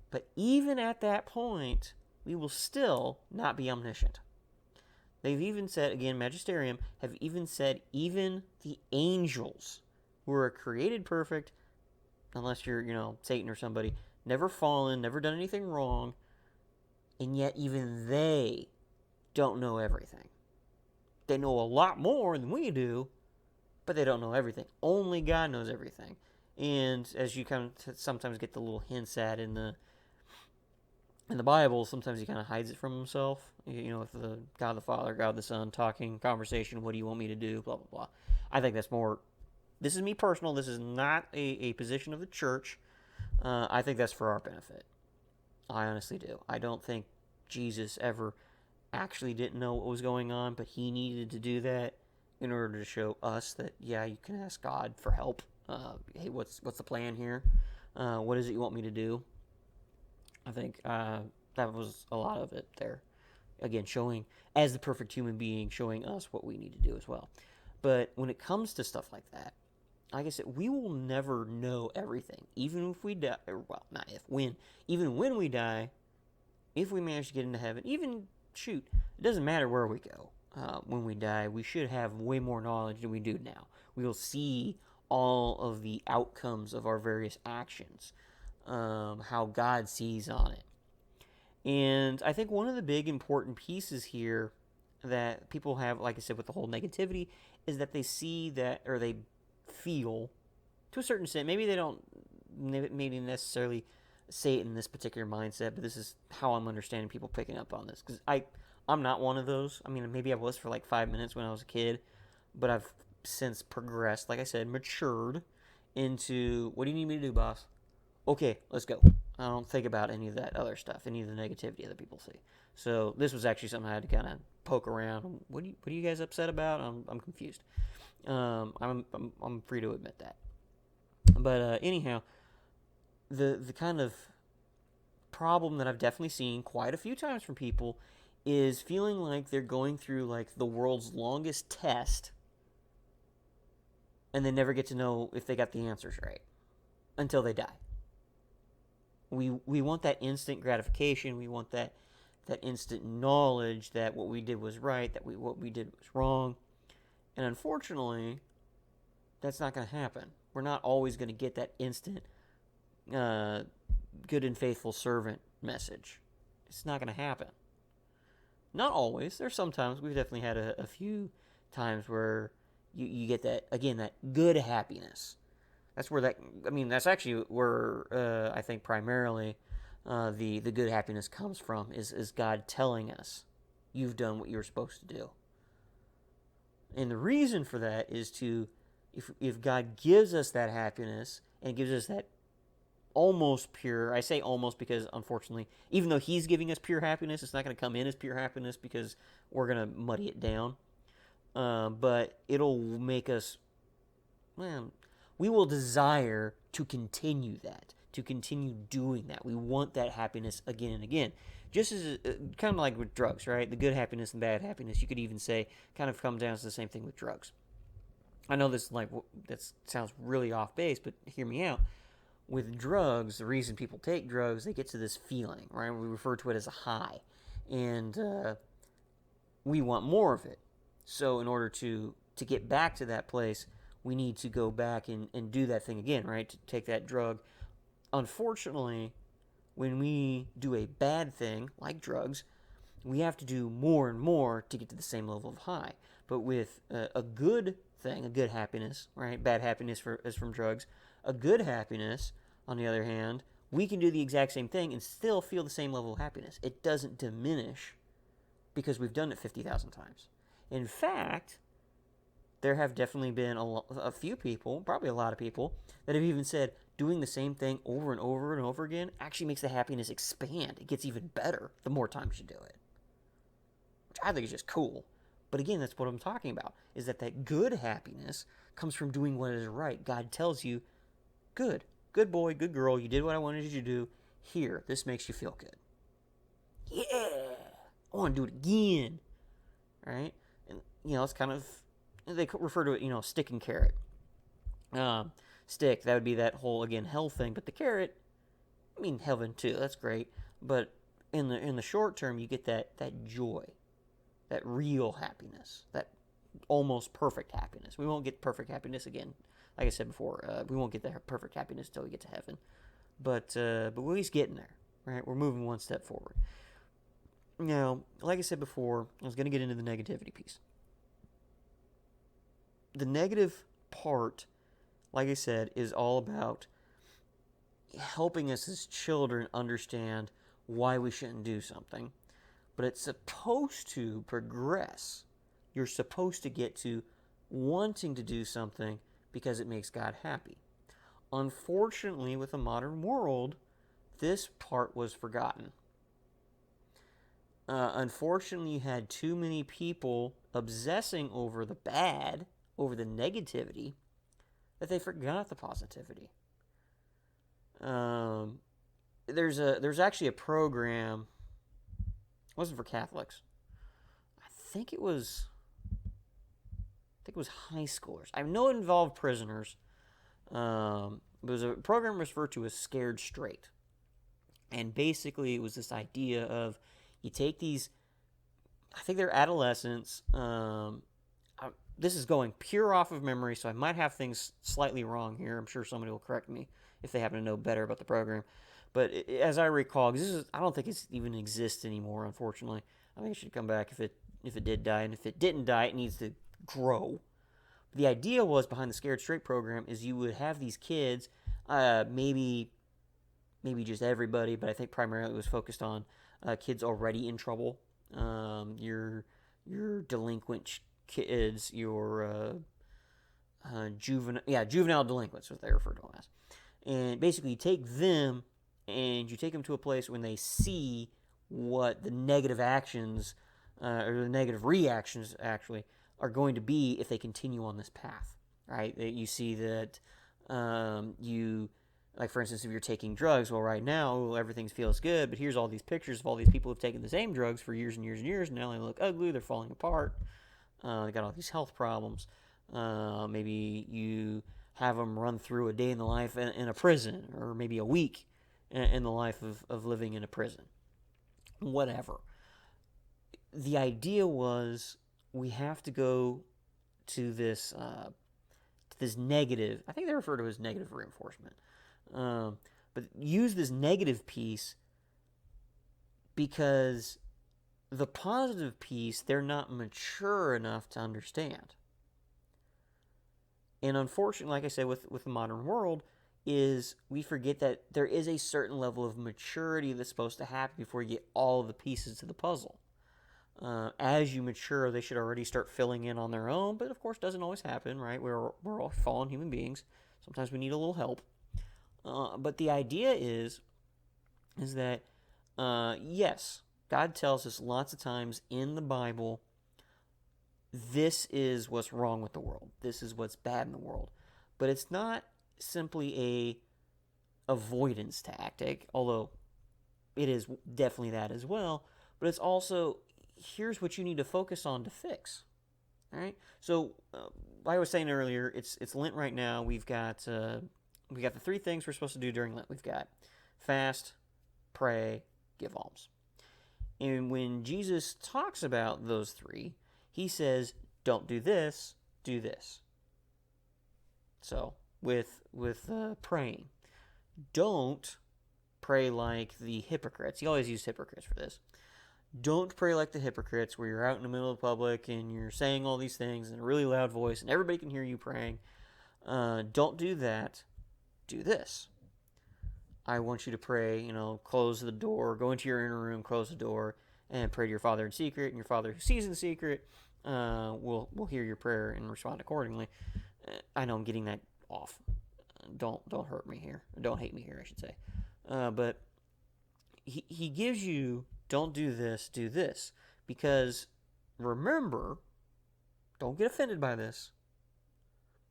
But even at that point, we will still not be omniscient. They've even said, again, Magisterium, have even said even the angels, who are created perfect, unless you're, Satan or somebody, never fallen, never done anything wrong, and yet even they don't know everything. They know a lot more than we do, but they don't know everything. Only God knows everything. And as you kind of sometimes get the little hints at in the Bible, sometimes he kind of hides it from himself. With the God the Father, God the Son, talking, conversation, what do you want me to do, blah, blah, blah. I think that's more, this is me personal, this is not a position of the church. I think that's for our benefit. I honestly do. I don't think Jesus ever actually didn't know what was going on, but he needed to do that in order to show us that, yeah, you can ask God for help. Hey, what's the plan here? What is it you want me to do? I think that was a lot of it there. Again, showing, as the perfect human being, showing us what we need to do as well. But when it comes to stuff like that, like I said, we will never know everything. Even if we die, even when we die, if we manage to get into heaven, it doesn't matter where we go. When we die, we should have way more knowledge than we do now. We will see all of the outcomes of our various actions, how God sees on it. And I think one of the big important pieces here that people have, like I said, with the whole negativity, is that they see that, or they feel, to a certain extent, maybe they don't maybe necessarily say it in this particular mindset, but this is how I'm understanding people picking up on this. Because I'm not one of those. I mean, maybe I was for like 5 minutes when I was a kid, but I've since progressed, like I said, matured into, what do you need me to do, boss? Okay, let's go. I don't think about any of that other stuff, any of the negativity other people see. So this was actually something I had to kind of poke around. What are you guys upset about? I'm confused. I'm free to admit that. But anyhow, the kind of problem that I've definitely seen quite a few times from people is feeling like they're going through like the world's longest test, and they never get to know if they got the answers right until they die. We want that instant gratification. We want that instant knowledge that what we did was right, that what we did was wrong. And unfortunately, that's not going to happen. We're not always going to get that instant good and faithful servant message. It's not going to happen. Not always. There's sometimes we've definitely had a few times where you get that, again, that good happiness. That's where that, I mean, that's actually where I think primarily the good happiness comes from, is God telling us, you've done what you were supposed to do. And the reason for that is to, if God gives us that happiness and gives us that almost pure, I say almost because unfortunately, even though He's giving us pure happiness, it's not going to come in as pure happiness because we're going to muddy it down. But it'll make us, well, we will desire to continue that, to continue doing that. We want that happiness again and again. Just as kind of like with drugs, right? The good happiness and bad happiness, you could even say, kind of comes down to the same thing with drugs. I know this that sounds really off base, but hear me out. With drugs, the reason people take drugs, they get to this feeling, right? We refer to it as a high, and we want more of it. So in order to get back to that place, we need to go back and do that thing again, right? To take that drug. Unfortunately, when we do a bad thing, like drugs, we have to do more and more to get to the same level of high. But with a good thing, a good happiness, right? Bad happiness is from drugs. A good happiness, on the other hand, we can do the exact same thing and still feel the same level of happiness. It doesn't diminish because we've done it 50,000 times. In fact, there have definitely been a few people, probably a lot of people, that have even said doing the same thing over and over and over again actually makes the happiness expand. It gets even better the more times you do it, which I think is just cool. But again, that's what I'm talking about, is that good happiness comes from doing what is right. God tells you, good boy, good girl, you did what I wanted you to do. Here, this makes you feel good. Yeah, I want to do it again, right? And, it's kind of, they refer to it, stick and carrot. Stick, that would be that whole, again, hell thing, but the carrot, I mean, heaven too, that's great. But in the short term, you get that joy, that real happiness, that almost perfect happiness. We won't get perfect happiness again. Like I said before, we won't get that perfect happiness until we get to heaven. But we're at least getting there, right? We're moving one step forward. Now, like I said before, I was going to get into the negativity piece. The negative part, like I said, is all about helping us as children understand why we shouldn't do something. But it's supposed to progress. You're supposed to get to wanting to do something because it makes God happy. Unfortunately, with the modern world, this part was forgotten. Unfortunately, you had too many people obsessing over the bad, over the negativity, that they forgot the positivity. There's actually a program. It wasn't for Catholics. I think it was high schoolers. I know it involved prisoners. It was a program referred to as Scared Straight. And basically it was this idea of, you take these, I think they're adolescents. This is going pure off of memory, so I might have things slightly wrong here. I'm sure somebody will correct me if they happen to know better about the program. But as I recall, because I don't think it even exists anymore, unfortunately. I think it should come back if it did die, and if it didn't die, it needs to grow. The idea was, behind the Scared Straight program, is you would have these kids, maybe just everybody, but I think primarily it was focused on kids already in trouble, your delinquent kids, your juvenile delinquents, what they refer to them as. And basically, you take them and you take them to a place when they see what the negative actions or the negative reactions actually are going to be if they continue on this path, right? You see that like for instance, if you're taking drugs, well, right now everything feels good, but here's all these pictures of all these people who've taken the same drugs for years and years and years, and now they look ugly, they're falling apart, they got all these health problems. Maybe you have them run through a day in the life in a prison, or maybe a week in the life of living in a prison. Whatever. The idea was, we have to go to this negative, I think they refer to it as negative reinforcement. But use this negative piece because the positive piece, they're not mature enough to understand. And unfortunately, like I said, with the modern world, is we forget that there is a certain level of maturity that's supposed to happen before you get all of the pieces to the puzzle. As you mature, they should already start filling in on their own, but of course, doesn't always happen, right? We're all fallen human beings. Sometimes we need a little help. But the idea is that yes, God tells us lots of times in the Bible, this is what's wrong with the world. This is what's bad in the world. But it's not simply a avoidance tactic, although it is definitely that as well. But it's also, here's what you need to focus on to fix. All right. So, like I was saying earlier, it's Lent right now. We've got the three things we're supposed to do during Lent. We've got fast, pray, give alms. And when Jesus talks about those three, he says, "Don't do this, do this." So, with praying, don't pray like the hypocrites. He always uses hypocrites for this. Don't pray like the hypocrites, where you're out in the middle of the public and you're saying all these things in a really loud voice and everybody can hear you praying. Don't do that. Do this. I want you to pray, close the door, go into your inner room, close the door, and pray to your Father in secret, and your Father who sees in secret will hear your prayer and respond accordingly. I know I'm getting that off. Don't hurt me here. Don't hate me here, I should say. But he gives you, don't do this, do this. Because remember, don't get offended by this,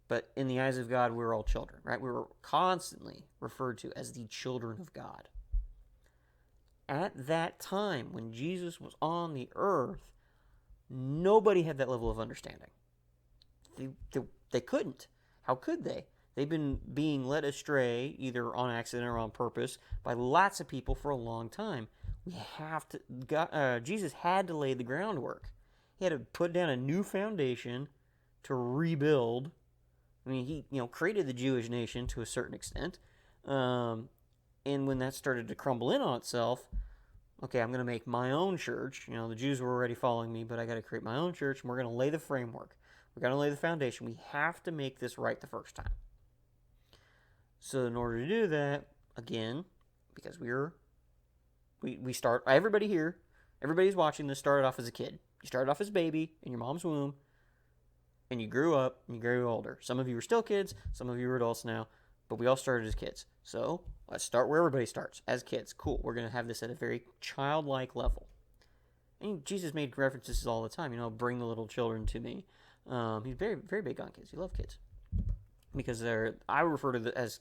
but in the eyes of God, we're all children, right? We were constantly referred to as the children of God. At that time, when Jesus was on the earth, nobody had that level of understanding. They couldn't. How could they? They've been being led astray, either on accident or on purpose, by lots of people for a long time. Jesus had to lay the groundwork. He had to put down a new foundation to rebuild. I mean, he created the Jewish nation to a certain extent, and when that started to crumble in on itself, okay, I'm going to make my own church. The Jews were already following me, but I got to create my own church, and we're going to lay the framework. We're going to lay the foundation. We have to make this right the first time. So in order to do that, again, because we start, everybody here, everybody's watching this started off as a kid. You started off as a baby in your mom's womb, and you grew up, and you grew older. Some of you are still kids, some of you are adults now, but we all started as kids. So let's start where everybody starts, as kids. Cool, we're going to have this at a very childlike level. And Jesus made references all the time, bring the little children to me. He's very, very big on kids. He loves kids. Because I refer to the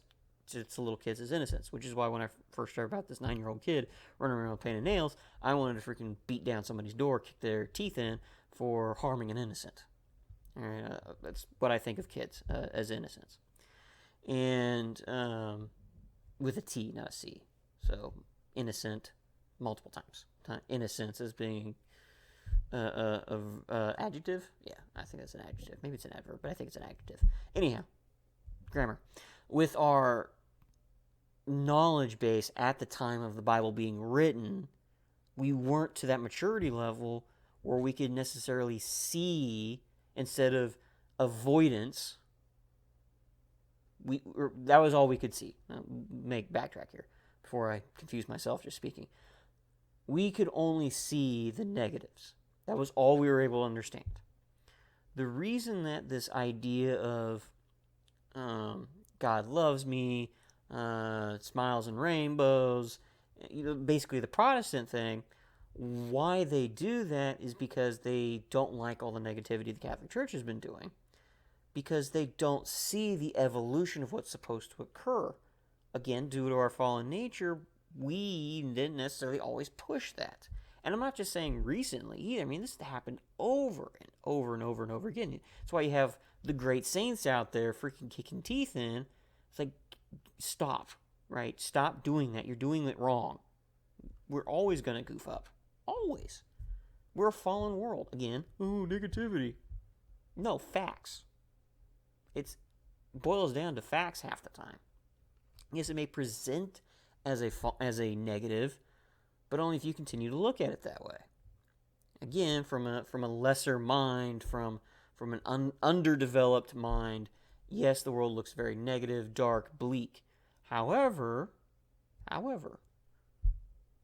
little kids as innocents, which is why when I first heard about this 9-year-old kid running around with painted nails, I wanted to freaking beat down somebody's door, kick their teeth in for harming an innocent. That's what I think of kids as innocents. And with a T, not a C. So innocent multiple times. Innocence as being adjective. Yeah, I think that's an adjective. Maybe it's an adverb, but I think it's an adjective. Anyhow, grammar. With our knowledge base at the time of the Bible being written, we weren't to that maturity level where we could necessarily see, instead of avoidance, that was all we could see. Backtrack here before I confuse myself just speaking. We could only see the negatives. That was all we were able to understand. The reason that this idea of God loves me, smiles and rainbows, basically the Protestant thing, why they do that is because they don't like all the negativity the Catholic Church has been doing, because they don't see the evolution of what's supposed to occur. Again, due to our fallen nature, we didn't necessarily always push that. And I'm not just saying recently either. I mean, this happened over and over and over and over again. That's why you have the great saints out there freaking kicking teeth in. It's like, stop, right? Stop doing that. You're doing it wrong. We're always going to goof up. Always. We're a fallen world. Again, negativity. No, facts. It boils down to facts half the time. Yes, it may present as a negative, but only if you continue to look at it that way. again, from a lesser mind, from an underdeveloped mind, yes, the world looks very negative, dark, bleak. However, however,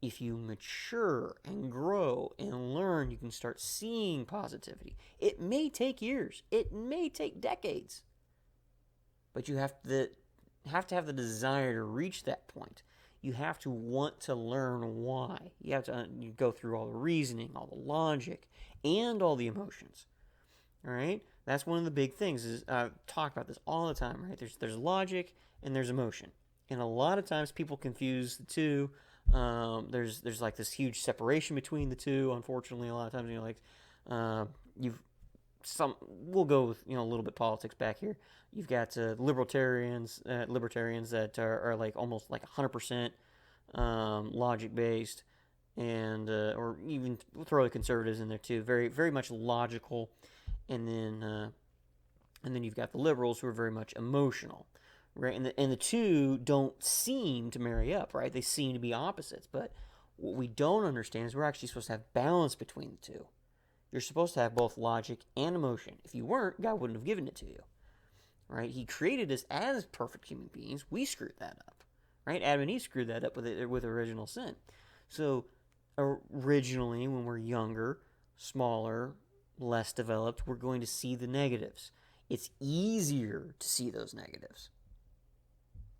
if you mature and grow and learn, you can start seeing positivity. It may take years, it may take decades, but you have to have the desire to reach that point. You have to want to learn why. You have to you go through all the reasoning, all the logic, and all the emotions. All right, that's one of the big things. Is I talk about this all the time. Right, there's logic and there's emotion, and a lot of times people confuse the two. There's like this huge separation between the two. Unfortunately, a lot of times you've some we'll go with a little bit politics back here. You've got libertarians that are like almost like 100% logic based, and or even we'll throw the conservatives in there too. Very very much logical, and then you've got the liberals who are very much emotional, right? And the two don't seem to marry up, right? They seem to be opposites, but what we don't understand is we're actually supposed to have balance between the two. You're supposed to have both logic and emotion. If you weren't, God wouldn't have given it to you, right? He created us as perfect human beings. We screwed that up, right? Adam and Eve screwed that up with original sin. So originally, when we're younger, smaller, less developed, we're going to see the negatives. It's easier to see those negatives.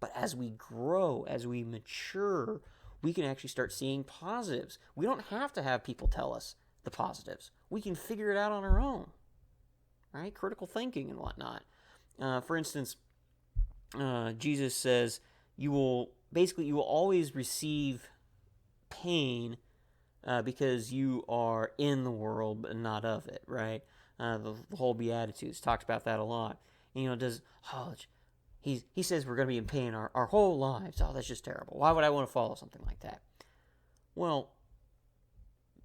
But as we grow, as we mature, we can actually start seeing positives. We don't have to have people tell us the positives. We can figure it out on our own, right? Critical thinking and whatnot. For instance, Jesus says you will always receive pain because you are in the world but not of it, right? The whole Beatitudes talks about that a lot. And, he says we're going to be in pain our whole lives. Oh, that's just terrible. Why would I want to follow something like that? Well,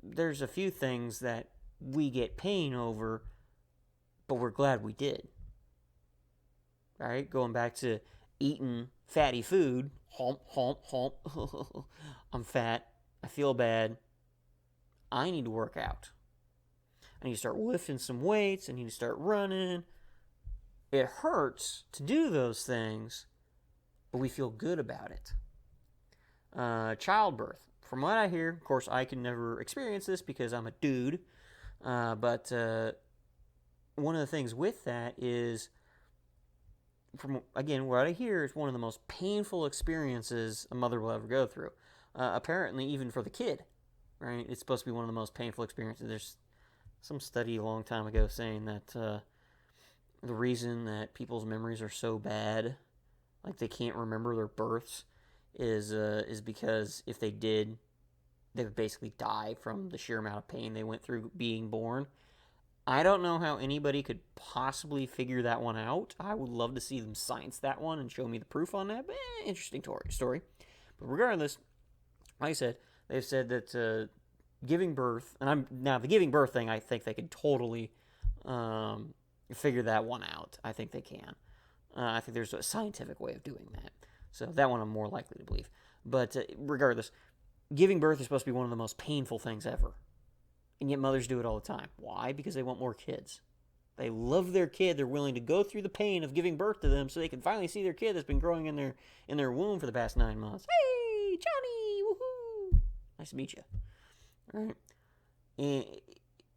there's a few things that we get pain over, but we're glad we did. Right? Going back to eating fatty food. Hump, hump, hump. I'm fat. I feel bad. I need to work out. I need to start lifting some weights. I need to start running. It hurts to do those things, but we feel good about it. Childbirth. From what I hear, of course, I can never experience this because I'm a dude. But one of the things with that is, from again, what I hear is one of the most painful experiences a mother will ever go through. Apparently, even for the kid, right? It's supposed to be one of the most painful experiences. There's some study a long time ago saying that the reason that people's memories are so bad, like they can't remember their births, is because if they did, they would basically die from the sheer amount of pain they went through being born. I don't know how anybody could possibly figure that one out. I would love to see them science that one and show me the proof on that. But interesting story. But regardless, like I said, they've said that giving birth, and the giving birth thing, I think they could totally figure that one out. I think they can. I think there's a scientific way of doing that. So that one I'm more likely to believe. But regardless, giving birth is supposed to be one of the most painful things ever. And yet mothers do it all the time. Why? Because they want more kids. They love their kid. They're willing to go through the pain of giving birth to them so they can finally see their kid that's been growing in their womb for the past 9 months. Hey, Johnny, woohoo! Nice to meet you. All right. And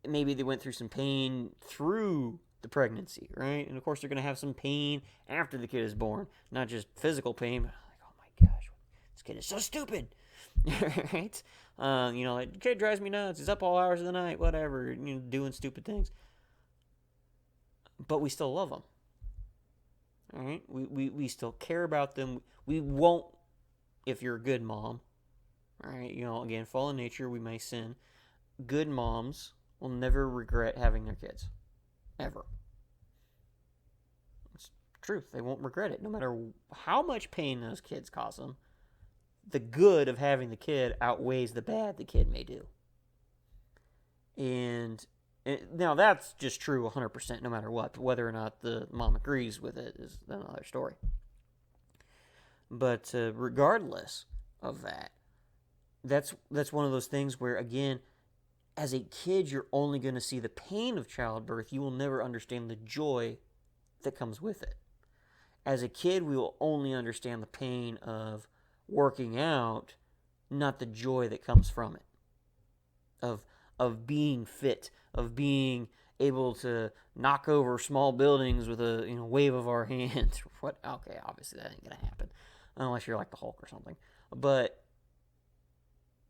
maybe they went through some pain through the pregnancy, right? And of course, they're going to have some pain after the kid is born. Not just physical pain, but like, oh my gosh, this kid is so stupid. Right? Like, the kid drives me nuts. He's up all hours of the night, whatever, doing stupid things. But we still love them. All right? We still care about them. We won't, if you're a good mom, all right? Again, fallen nature, we may sin. Good moms will never regret having their kids. Ever. It's truth. They won't regret it. No matter how much pain those kids cause them, the good of having the kid outweighs the bad the kid may do. And now that's just true 100% no matter what. But whether or not the mom agrees with it is another story. But regardless of that, that's one of those things where, again, as a kid, you're only going to see the pain of childbirth. You will never understand the joy that comes with it. As a kid, we will only understand the pain of working out, not the joy that comes from it. Of being fit, of being able to knock over small buildings with a wave of our hands. What? Okay, obviously that ain't gonna happen unless you're like the Hulk or something. But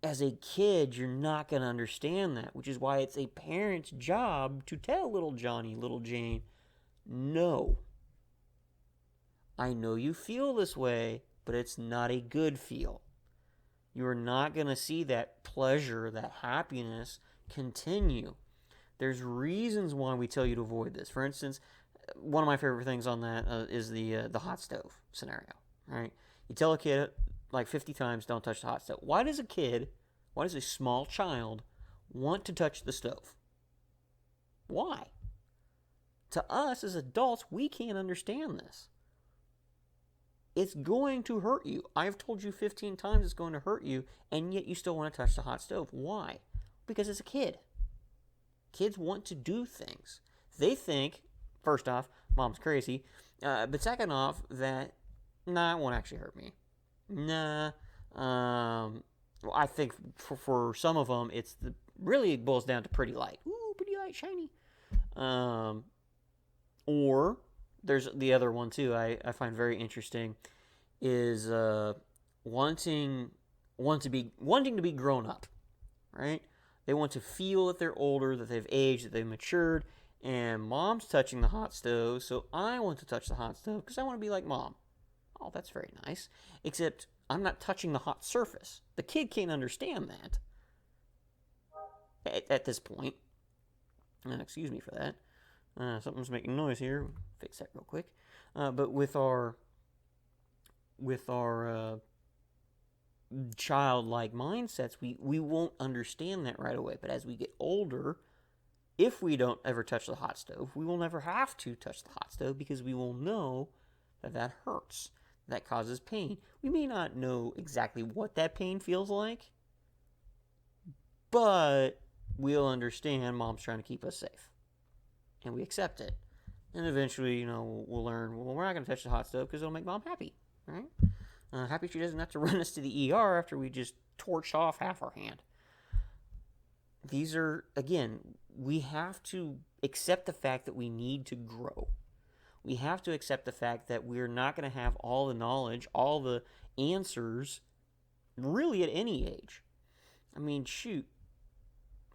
as a kid, you're not gonna understand that, which is why it's a parent's job to tell little Johnny, little Jane, no. I know you feel this way, but it's not a good feel. You're not going to see that pleasure, that happiness continue. There's reasons why we tell you to avoid this. For instance, one of my favorite things on that is the hot stove scenario, right? You tell a kid like 50 times, don't touch the hot stove. Why does a small child want to touch the stove? Why? To us as adults, we can't understand this. It's going to hurt you. I've told you 15 times it's going to hurt you, and yet you still want to touch the hot stove. Why? Because it's a kid. Kids want to do things. They think, first off, mom's crazy, but second off, that, nah, it won't actually hurt me. Nah. I think for some of them, really boils down to pretty light. Ooh, pretty light, shiny. Or there's the other one too. I find very interesting is wanting to be grown up, right? They want to feel that they're older, that they've aged, that they've matured. And mom's touching the hot stove, so I want to touch the hot stove because I want to be like mom. Oh, that's very nice. Except I'm not touching the hot surface. The kid can't understand that at this point. And excuse me for that. Something's making noise here. Fix that real quick. But with our childlike mindsets, we won't understand that right away. But as we get older, if we don't ever touch the hot stove, we will never have to touch the hot stove because we will know that hurts, that causes pain. We may not know exactly what that pain feels like, but we'll understand mom's trying to keep us safe. And we accept it. And eventually, we'll learn, well, we're not going to touch the hot stove because it'll make mom happy, right? Happy she doesn't have to run us to the ER after we just torched off half our hand. These are, again, we have to accept the fact that we need to grow. We have to accept the fact that we're not going to have all the knowledge, all the answers, really at any age. I mean, shoot.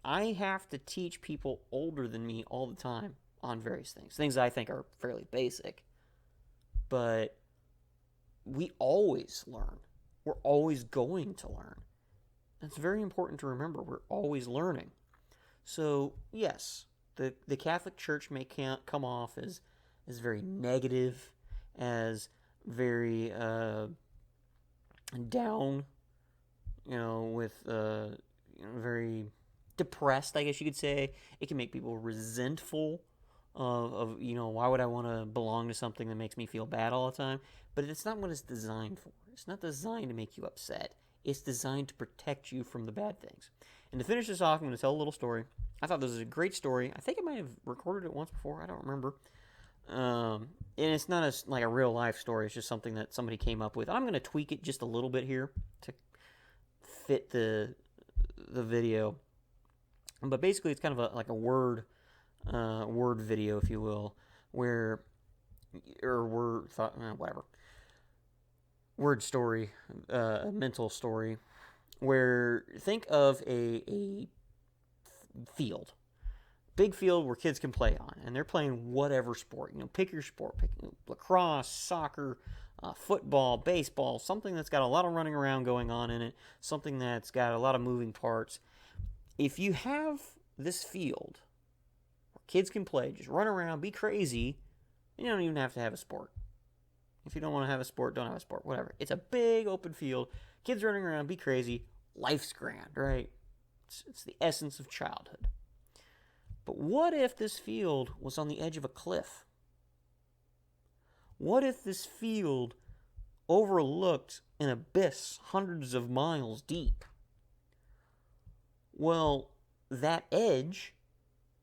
I have to teach people older than me all the time on various things I think are fairly basic. But we always learn. We're always going to learn. It's very important to remember we're always learning. So, yes, the Catholic Church may come off as very negative, as very down, with very depressed, I guess you could say. It can make people resentful of why would I want to belong to something that makes me feel bad all the time? But it's not what it's designed for. It's not designed to make you upset. It's designed to protect you from the bad things. And to finish this off, I'm going to tell a little story. I thought this was a great story. I think I might have recorded it once before. I don't remember. And it's not like a real life story. It's just something that somebody came up with. I'm going to tweak it just a little bit here to fit the video. But basically, it's kind of like a word video, if you will, word story, a mental story, where think of a field, big field where kids can play on, and they're playing whatever sport. Pick your sport, pick lacrosse, soccer, football, baseball, something that's got a lot of running around going on in it, something that's got a lot of moving parts. If you have this field where kids can play, just run around, be crazy, you don't even have to have a sport. If you don't want to have a sport, don't have a sport, whatever. It's a big open field, kids running around, be crazy, life's grand, right? It's the essence of childhood. But what if this field was on the edge of a cliff? What if this field overlooked an abyss hundreds of miles deep? Well, that edge,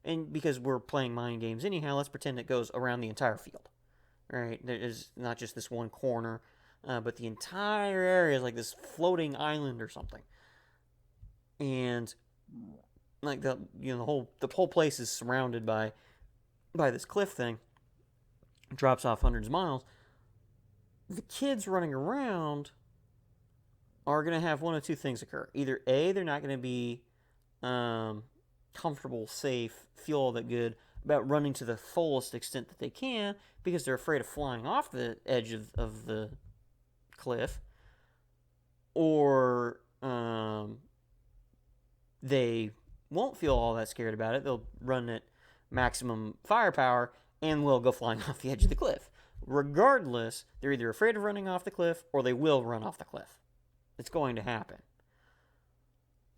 and because we're playing mind games anyhow, let's pretend it goes around the entire field, right? There is not just this one corner, but the entire area is like this floating island or something. And like the whole place is surrounded by this cliff thing. It drops off hundreds of miles. The kids running around are going to have one of two things occur. Either A, they're not going to be comfortable, safe, feel all that good about running to the fullest extent that they can because they're afraid of flying off the edge of the cliff, or they won't feel all that scared about it. They'll run at maximum firepower and will go flying off the edge of the cliff. Regardless, they're either afraid of running off the cliff or they will run off the cliff. It's going to happen.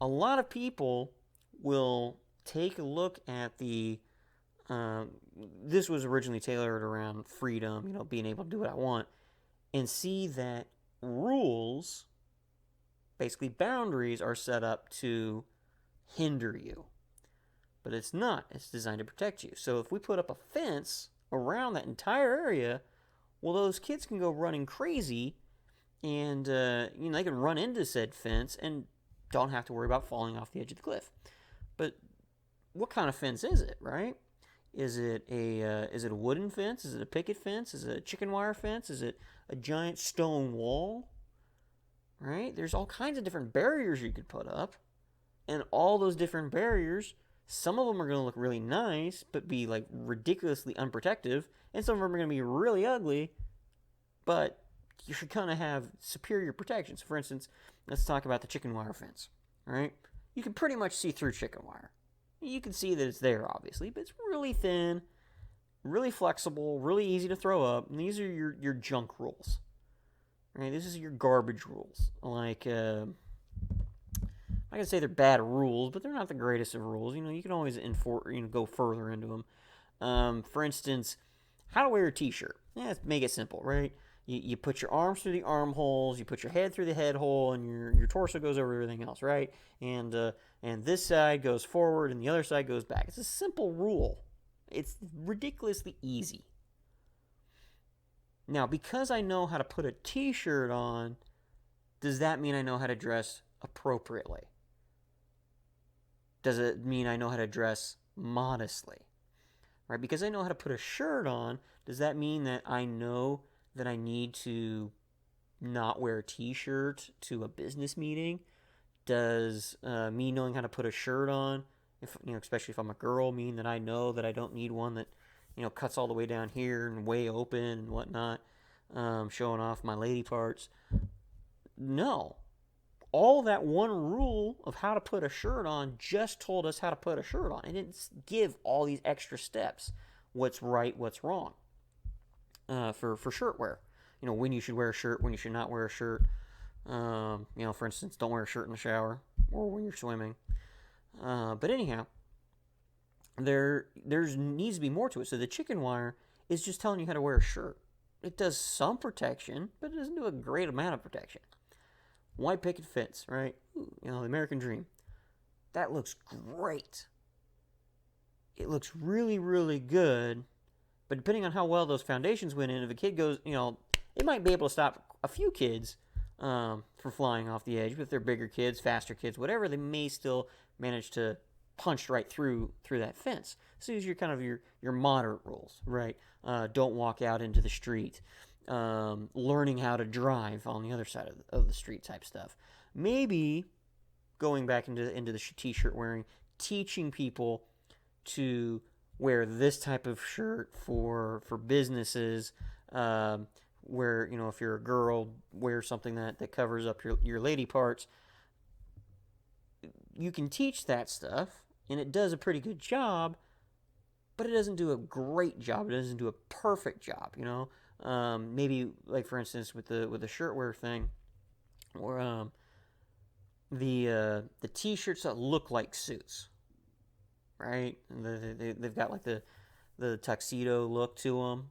A lot of people will take a look at the this was originally tailored around freedom, being able to do what I want, and see that rules, basically boundaries, are set up to hinder you. But it's not. It's designed to protect you. So if we put up a fence around that entire area, well, those kids can go running crazy, and they can run into said fence and don't have to worry about falling off the edge of the cliff. But what kind of fence is it, right? Is it a wooden fence? Is it a picket fence? Is it a chicken wire fence? Is it a giant stone wall? Right? There's all kinds of different barriers you could put up, and all those different barriers, some of them are going to look really nice but be like ridiculously unprotective, and some of them are going to be really ugly, but you're going to have superior protection. So for instance, let's talk about the chicken wire fence, right? You can pretty much see through chicken wire. You can see that it's there, obviously, but it's really thin, really flexible, really easy to throw up, and these are your junk rules, right? This is your garbage rules. Like, I can say they're bad rules, but they're not the greatest of rules. You can always go further into them. For instance, how to wear a t-shirt. Yeah, let's make it simple, right? You put your arms through the armholes, you put your head through the head hole, and your torso goes over everything else, right? And this side goes forward, and the other side goes back. It's a simple rule. It's ridiculously easy. Now, because I know how to put a t-shirt on, does that mean I know how to dress appropriately? Does it mean I know how to dress modestly? Right? Because I know how to put a shirt on, does that mean that I know that I need to not wear a t-shirt to a business meeting? Does me knowing how to put a shirt on, especially if I'm a girl, mean that I know that I don't need one that cuts all the way down here and way open and whatnot, showing off my lady parts? No. All that one rule of how to put a shirt on just told us how to put a shirt on. It didn't give all these extra steps. What's right, what's wrong. For shirt wear. When you should wear a shirt, when you should not wear a shirt. For instance, don't wear a shirt in the shower or when you're swimming. But anyhow, there needs to be more to it. So the chicken wire is just telling you how to wear a shirt. It does some protection, but it doesn't do a great amount of protection. White picket fence, right? The American dream. That looks great. It looks really, really good. But depending on how well those foundations went in, if a kid goes, it might be able to stop a few kids from flying off the edge. But if they're bigger kids, faster kids, whatever, they may still manage to punch right through that fence. So these are your moderate rules, right? Don't walk out into the street. Learning how to drive on the other side of the street type stuff. Maybe going back into the t-shirt wearing, teaching people to wear this type of shirt for businesses, where if you're a girl, wear something that covers up your lady parts. You can teach that stuff, and it does a pretty good job, but it doesn't do a great job. It doesn't do a perfect job. Maybe like for instance with the shirtwear thing, or the t-shirts that look like suits, right? They've got like the tuxedo look to them.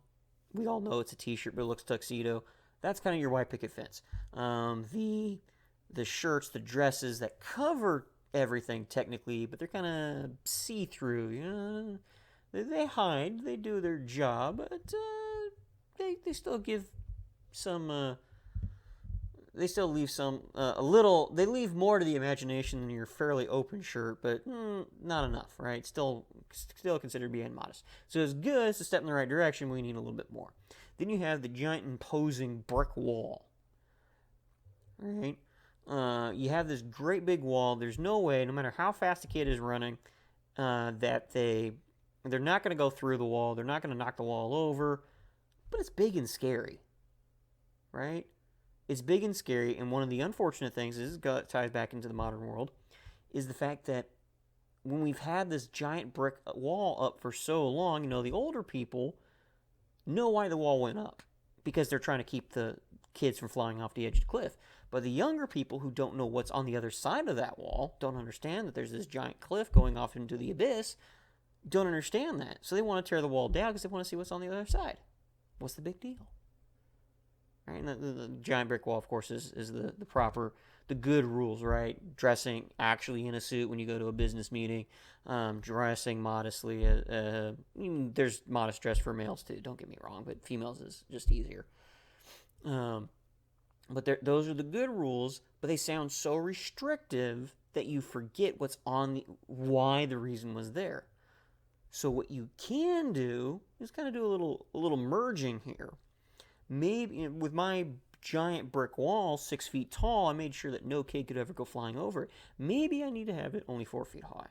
We all know it's a t-shirt, but it looks tuxedo. That's kind of your white picket fence. The shirts, the dresses that cover everything technically, but they're kind of see-through. They hide, they do their job, but they still give some. They still leave some a little. They leave more to the imagination than your fairly open shirt, but not enough, right? Still considered being modest. So it's good. It's a step in the right direction. We need a little bit more. Then you have the giant imposing brick wall, right? You have this great big wall. There's no way, no matter how fast the kid is running, that they're not going to go through the wall. They're not going to knock the wall over, but it's big and scary, right? It's big and scary, and one of the unfortunate things is it ties back into the modern world, is the fact that when we've had this giant brick wall up for so long, the older people know why the wall went up, because they're trying to keep the kids from flying off the edge of the cliff. But the younger people who don't know what's on the other side of that wall, don't understand that there's this giant cliff going off into the abyss, don't understand that. So they want to tear the wall down because they want to see what's on the other side. What's the big deal? Right? And the giant brick wall, of course, is the proper, the good rules, right? Dressing actually in a suit when you go to a business meeting, dressing modestly. There's modest dress for males too, don't get me wrong, but females is just easier. But those are the good rules, but they sound so restrictive that you forget why the reason was there. So what you can do is kind of do a little merging here. Maybe with my giant brick wall, 6 feet tall, I made sure that no kid could ever go flying over it. Maybe I need to have it only 4 feet high.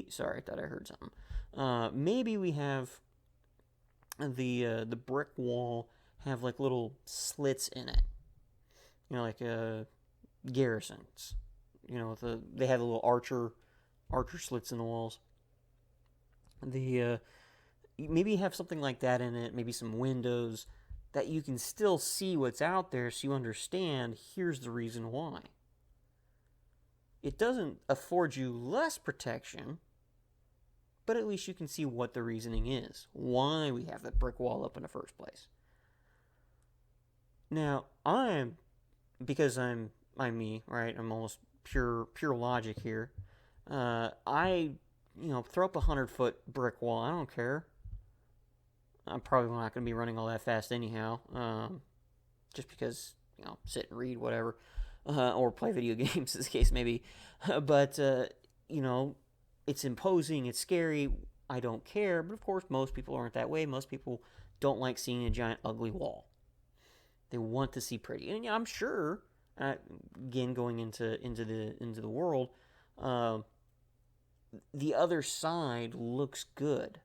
Sorry, I thought I heard something. Maybe we have the brick wall have like little slits in it. Like garrisons. They have the little archer slits in the walls. Maybe you have something like that in it, maybe some windows, that you can still see what's out there so you understand here's the reason why. It doesn't afford you less protection, but at least you can see what the reasoning is, why we have that brick wall up in the first place. Now, because I'm me, right? I'm almost pure logic here. I throw up 100-foot brick wall. I don't care. I'm probably not going to be running all that fast anyhow, just because, sit and read, whatever, or play video games, as the case may be. But, it's imposing, it's scary, I don't care, but of course most people aren't that way. Most people don't like seeing a giant ugly wall. They want to see pretty. And I'm sure, again, going into the world, the other side looks good.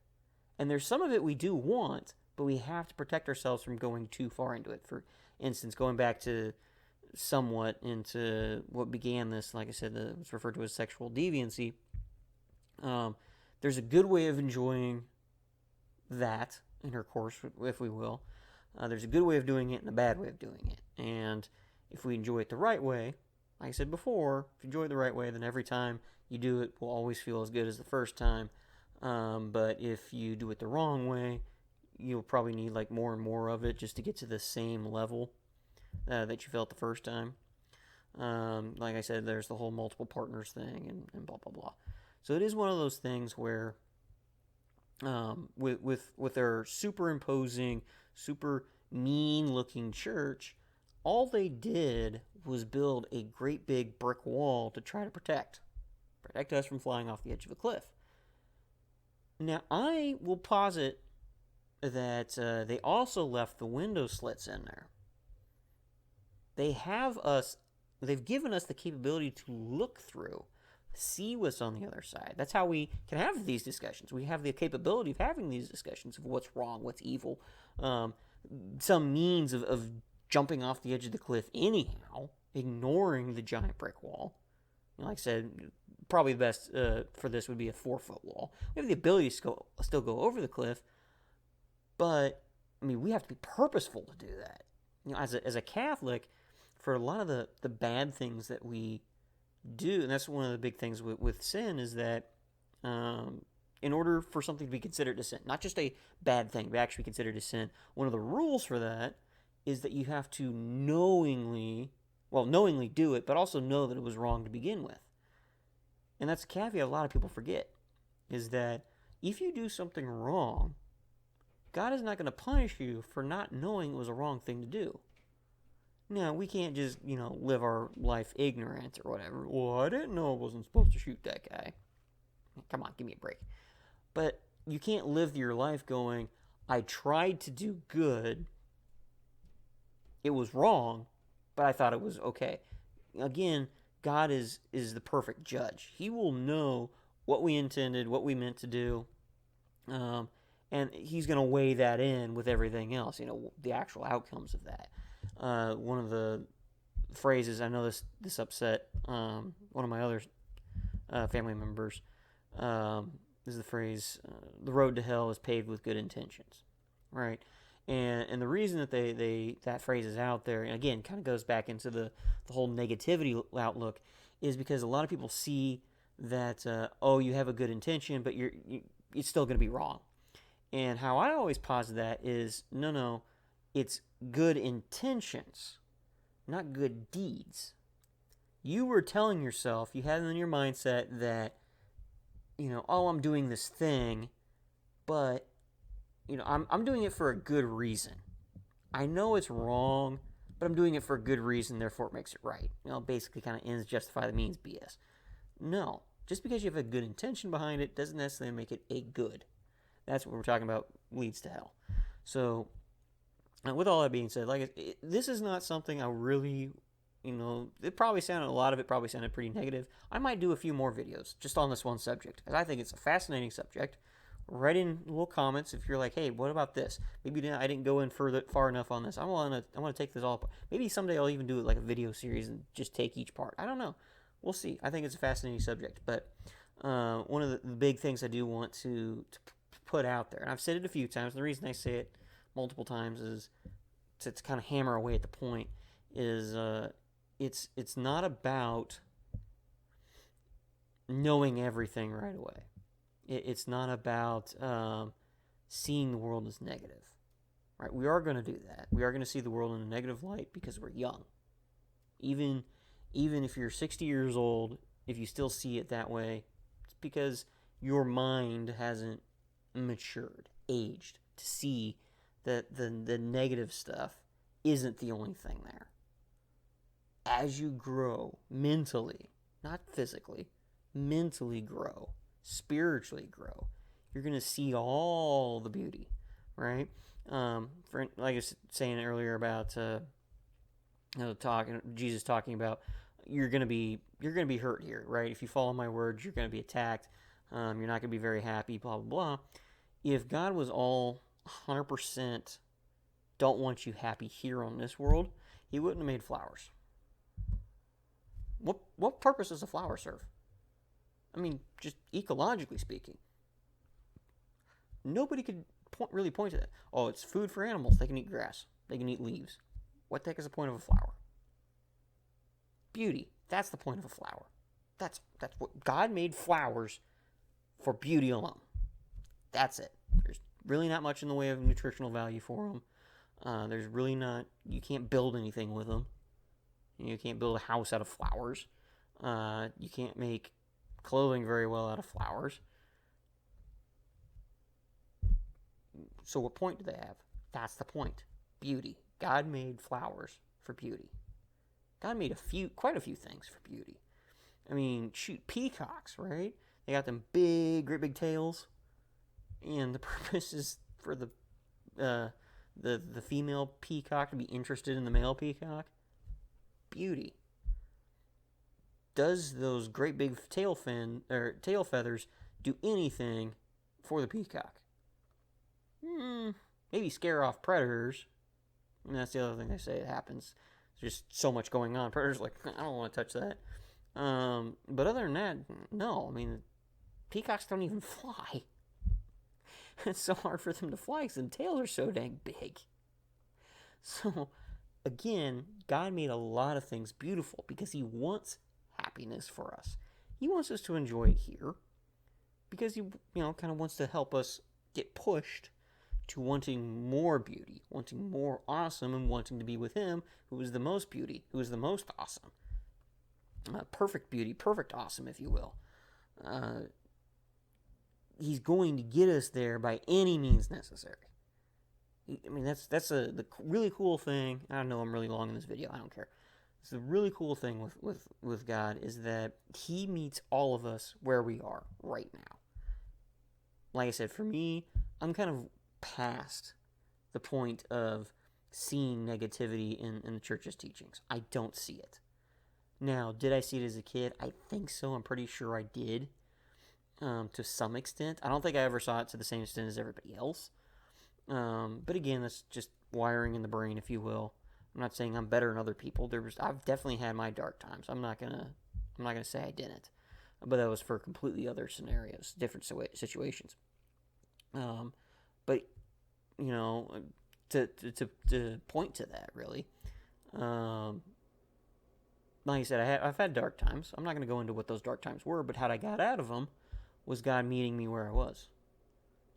And there's some of it we do want, but we have to protect ourselves from going too far into it. For instance, going back to somewhat into what began this, like I said, it's referred to as sexual deviancy. There's a good way of enjoying that intercourse, if we will. There's a good way of doing it and a bad way of doing it. And if we enjoy it the right way, like I said before, if you enjoy it the right way, then every time you do it will always feel as good as the first time. But if you do it the wrong way, you'll probably need like more and more of it just to get to the same level that you felt the first time. Like I said, there's the whole multiple partners thing and blah, blah, blah. So it is one of those things where with their superimposing, super mean-looking church, all they did was build a great big brick wall to try to protect us from flying off the edge of a cliff. Now, I will posit that they also left the window slits in there. They've given us the capability to look through, see what's on the other side. That's how we can have these discussions. We have the capability of having these discussions of what's wrong, what's evil, some means of jumping off the edge of the cliff anyhow, ignoring the giant brick wall. Like I said, probably the best for this would be a 4-foot wall. We have the ability to still go over the cliff, but we have to be purposeful to do that. As a Catholic, for a lot of the bad things that we do, and that's one of the big things with sin, is that in order for something to be considered a sin, not just a bad thing, but actually considered a sin, one of the rules for that is that you have to knowingly Well, knowingly do it, but also know that it was wrong to begin with. And that's a caveat a lot of people forget, is that if you do something wrong, God is not going to punish you for not knowing it was a wrong thing to do. Now, we can't just, live our life ignorant or whatever. Well, I didn't know I wasn't supposed to shoot that guy. Come on, give me a break. But you can't live your life going, I tried to do good. It was wrong, but I thought it was okay. Again, God is the perfect judge. He will know what we intended, what we meant to do, and He's going to weigh that in with everything else. The actual outcomes of that. One of the phrases, I know this upset one of my other family members. Is the phrase, "The road to hell is paved with good intentions," right? And the reason that that phrase is out there, and again, kind of goes back into the whole negativity outlook, is because a lot of people see that you have a good intention, but it's still going to be wrong. And how I always posit that is, no, it's good intentions, not good deeds. You were telling yourself, you had in your mindset that, I'm doing this thing, but I'm doing it for a good reason. I know it's wrong, but I'm doing it for a good reason, therefore it makes it right. Basically kind of ends justify the means BS. No, just because you have a good intention behind it doesn't necessarily make it a good. That's what we're talking about leads to hell. So, with all that being said, this is not something I really, a lot of it probably sounded pretty negative. I might do a few more videos just on this one subject, because I think it's a fascinating subject. Write in little comments if you're like, hey, what about this? Maybe I didn't go in far enough on this. I want to take this all apart. Maybe someday I'll even do it like a video series and just take each part. I don't know. We'll see. I think it's a fascinating subject. But one of the big things I do want to put out there, and I've said it a few times, and the reason I say it multiple times is to kind of hammer away at the point, is it's not about knowing everything right away. It's not about seeing the world as negative, right? We are going to do that. We are going to see the world in a negative light because we're young. Even if you're 60 years old, if you still see it that way, it's because your mind hasn't matured, aged, to see that the negative stuff isn't the only thing there. As you grow mentally, not physically, mentally grow, spiritually grow, you're going to see all the beauty, right? Like I was saying earlier about Jesus talking about you're going to be hurt here, right? If you follow my words, you're going to be attacked. You're not going to be very happy, blah blah blah. If God was all 100% don't want you happy here on this world, He wouldn't have made flowers. What purpose does a flower serve? I mean, just ecologically speaking, nobody could really point to that. Oh, it's food for animals. They can eat grass. They can eat leaves. What the heck is the point of a flower? Beauty. That's the point of a flower. That's what God made flowers for, beauty alone. That's it. There's really not much in the way of nutritional value for them. There's really not. You can't build anything with them. You can't build a house out of flowers. You can't make clothing very well out of flowers. So what point do they have? That's the point. Beauty. God made flowers for beauty. God made quite a few things for beauty. I mean, shoot, peacocks, right? They got them great big tails, and the purpose is for the female peacock to be interested in the male peacock. Beauty. Does those great big tail feathers do anything for the peacock? Maybe scare off predators. And that's the other thing they say it happens. There's just so much going on. Predators are like, I don't want to touch that. But other than that, no. I mean, peacocks don't even fly. It's so hard for them to fly because their tails are so dang big. So, again, God made a lot of things beautiful because He wants happiness for us. He wants us to enjoy it here because He, kind of wants to help us get pushed to wanting more beauty, wanting more awesome, and wanting to be with him who is the most beauty, who is the most awesome. Perfect beauty, perfect awesome, if you will. He's going to get us there by any means necessary. I mean, that's the really cool thing. I know I'm really long in this video. I don't care. It's the really cool thing with God is that he meets all of us where we are right now. Like I said, for me, I'm kind of past the point of seeing negativity in the church's teachings. I don't see it. Now, did I see it as a kid? I think so. I'm pretty sure I did, to some extent. I don't think I ever saw it to the same extent as everybody else. But again, that's just wiring in the brain, if you will. I'm not saying I'm better than other people. I've definitely had my dark times. I'm not gonna say I didn't, but that was for completely other scenarios, different situations. But you know, to point to that really. Like I said, I've had dark times. I'm not going to go into what those dark times were, but how I got out of them was God meeting me where I was,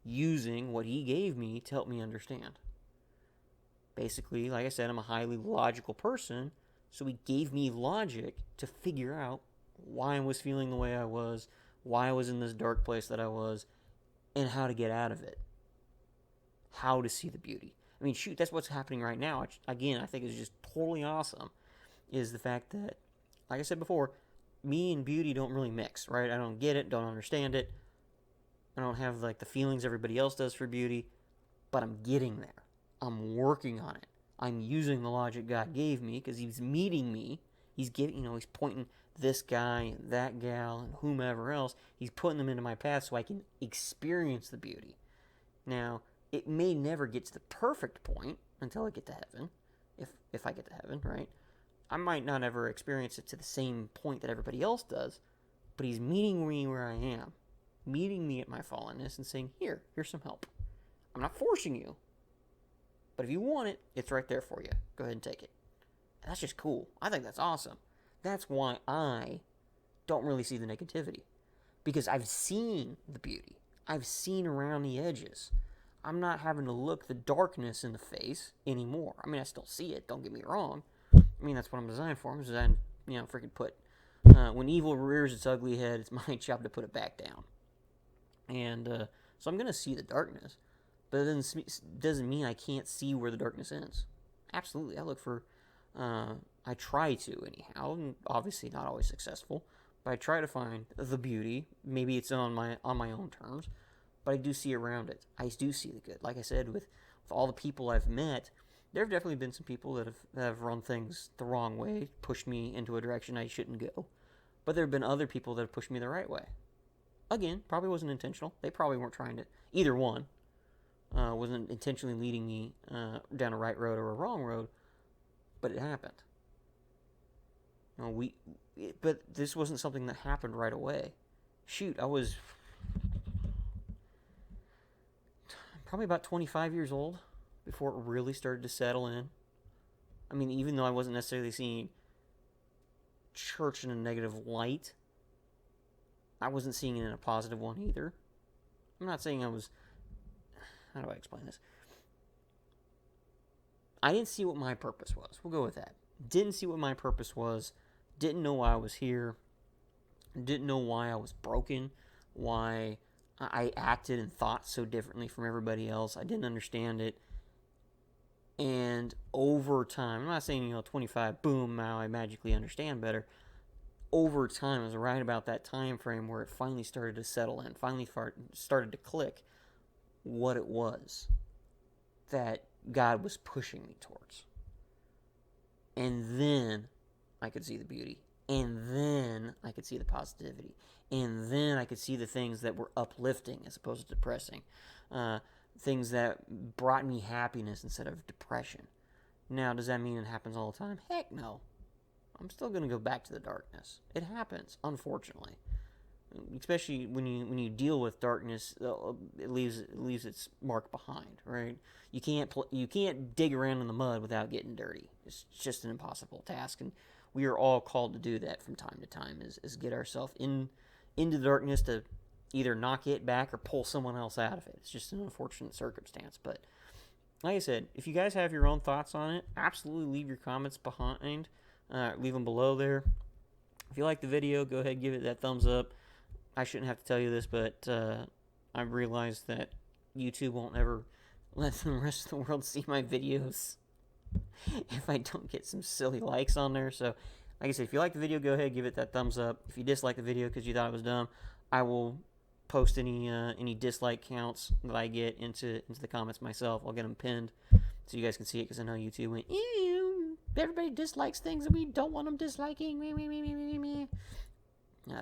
using what he gave me to help me understand. Basically, like I said, I'm a highly logical person, so he gave me logic to figure out why I was feeling the way I was, why I was in this dark place that I was, and how to get out of it. How to see the beauty. I mean, shoot, that's what's happening right now. Again, I think it's just totally awesome. Is the fact that, like I said before, me and beauty don't really mix, right? I don't get it, don't understand it. I don't have like the feelings everybody else does for beauty, but I'm getting there. I'm working on it. I'm using the logic God gave me because he's meeting me. He's he's pointing this guy and that gal and whomever else. He's putting them into my path so I can experience the beauty. Now, it may never get to the perfect point until I get to heaven, if I get to heaven, right? I might not ever experience it to the same point that everybody else does, but he's meeting me where I am, meeting me at my fallenness and saying, here's some help. I'm not forcing you, but if you want it, it's right there for you. Go ahead and take it. And that's just cool. I think that's awesome. That's why I don't really see the negativity, because I've seen the beauty. I've seen around the edges. I'm not having to look the darkness in the face anymore. I mean, I still see it, don't get me wrong. I mean, that's what I'm designed for. I'm designed, freaking put, when evil rears its ugly head, it's my job to put it back down. And so I'm going to see the darkness, but it doesn't mean I can't see where the darkness ends. Absolutely. I look for, I try to anyhow, and obviously not always successful, but I try to find the beauty. Maybe it's on my own terms, but I do see around it. I do see the good. Like I said, with all the people I've met, there have definitely been some people that have run things the wrong way, pushed me into a direction I shouldn't go. But there have been other people that have pushed me the right way. Again, probably wasn't intentional. They probably weren't trying to. Either one wasn't intentionally leading me down a right road or a wrong road, but it happened. But this wasn't something that happened right away. Shoot, I was probably about 25 years old before it really started to settle in. I mean, even though I wasn't necessarily seeing church in a negative light, I wasn't seeing it in a positive one either. I'm not saying I was... How do I explain this? I didn't see what my purpose was. We'll go with that. Didn't see what my purpose was. Didn't know why I was here. Didn't know why I was broken. Why I acted and thought so differently from everybody else. I didn't understand it. And over time, I'm not saying, 25, boom, now I magically understand better. Over time, it was right about that time frame where it finally started to settle in, finally started to click what it was that God was pushing me towards. And then I could see the beauty. And then I could see the positivity. And then I could see the things that were uplifting as opposed to depressing. Things that brought me happiness instead of depression. Now, does that mean it happens all the time? Heck no. I'm still going to go back to the darkness. It happens, unfortunately. Especially when you deal with darkness, it leaves its mark behind, right? You can't dig around in the mud without getting dirty. It's just an impossible task, and we are all called to do that from time to time. Is get ourselves into the darkness to either knock it back or pull someone else out of it. It's just an unfortunate circumstance. But like I said, if you guys have your own thoughts on it, absolutely leave your comments behind. Leave them below there. If you like the video, go ahead and give it that thumbs up. I shouldn't have to tell you this, but I realized that YouTube won't ever let the rest of the world see my videos if I don't get some silly likes on there. So, like I said, if you like the video, go ahead and give it that thumbs up. If you dislike the video because you thought it was dumb, I will post any dislike counts that I get into the comments myself. I'll get them pinned so you guys can see it, because I know YouTube went, ew, everybody dislikes things and we don't want them disliking.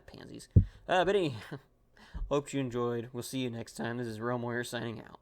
Pansies. But anyway, hope you enjoyed. We'll see you next time. This is Realm Warrior signing out.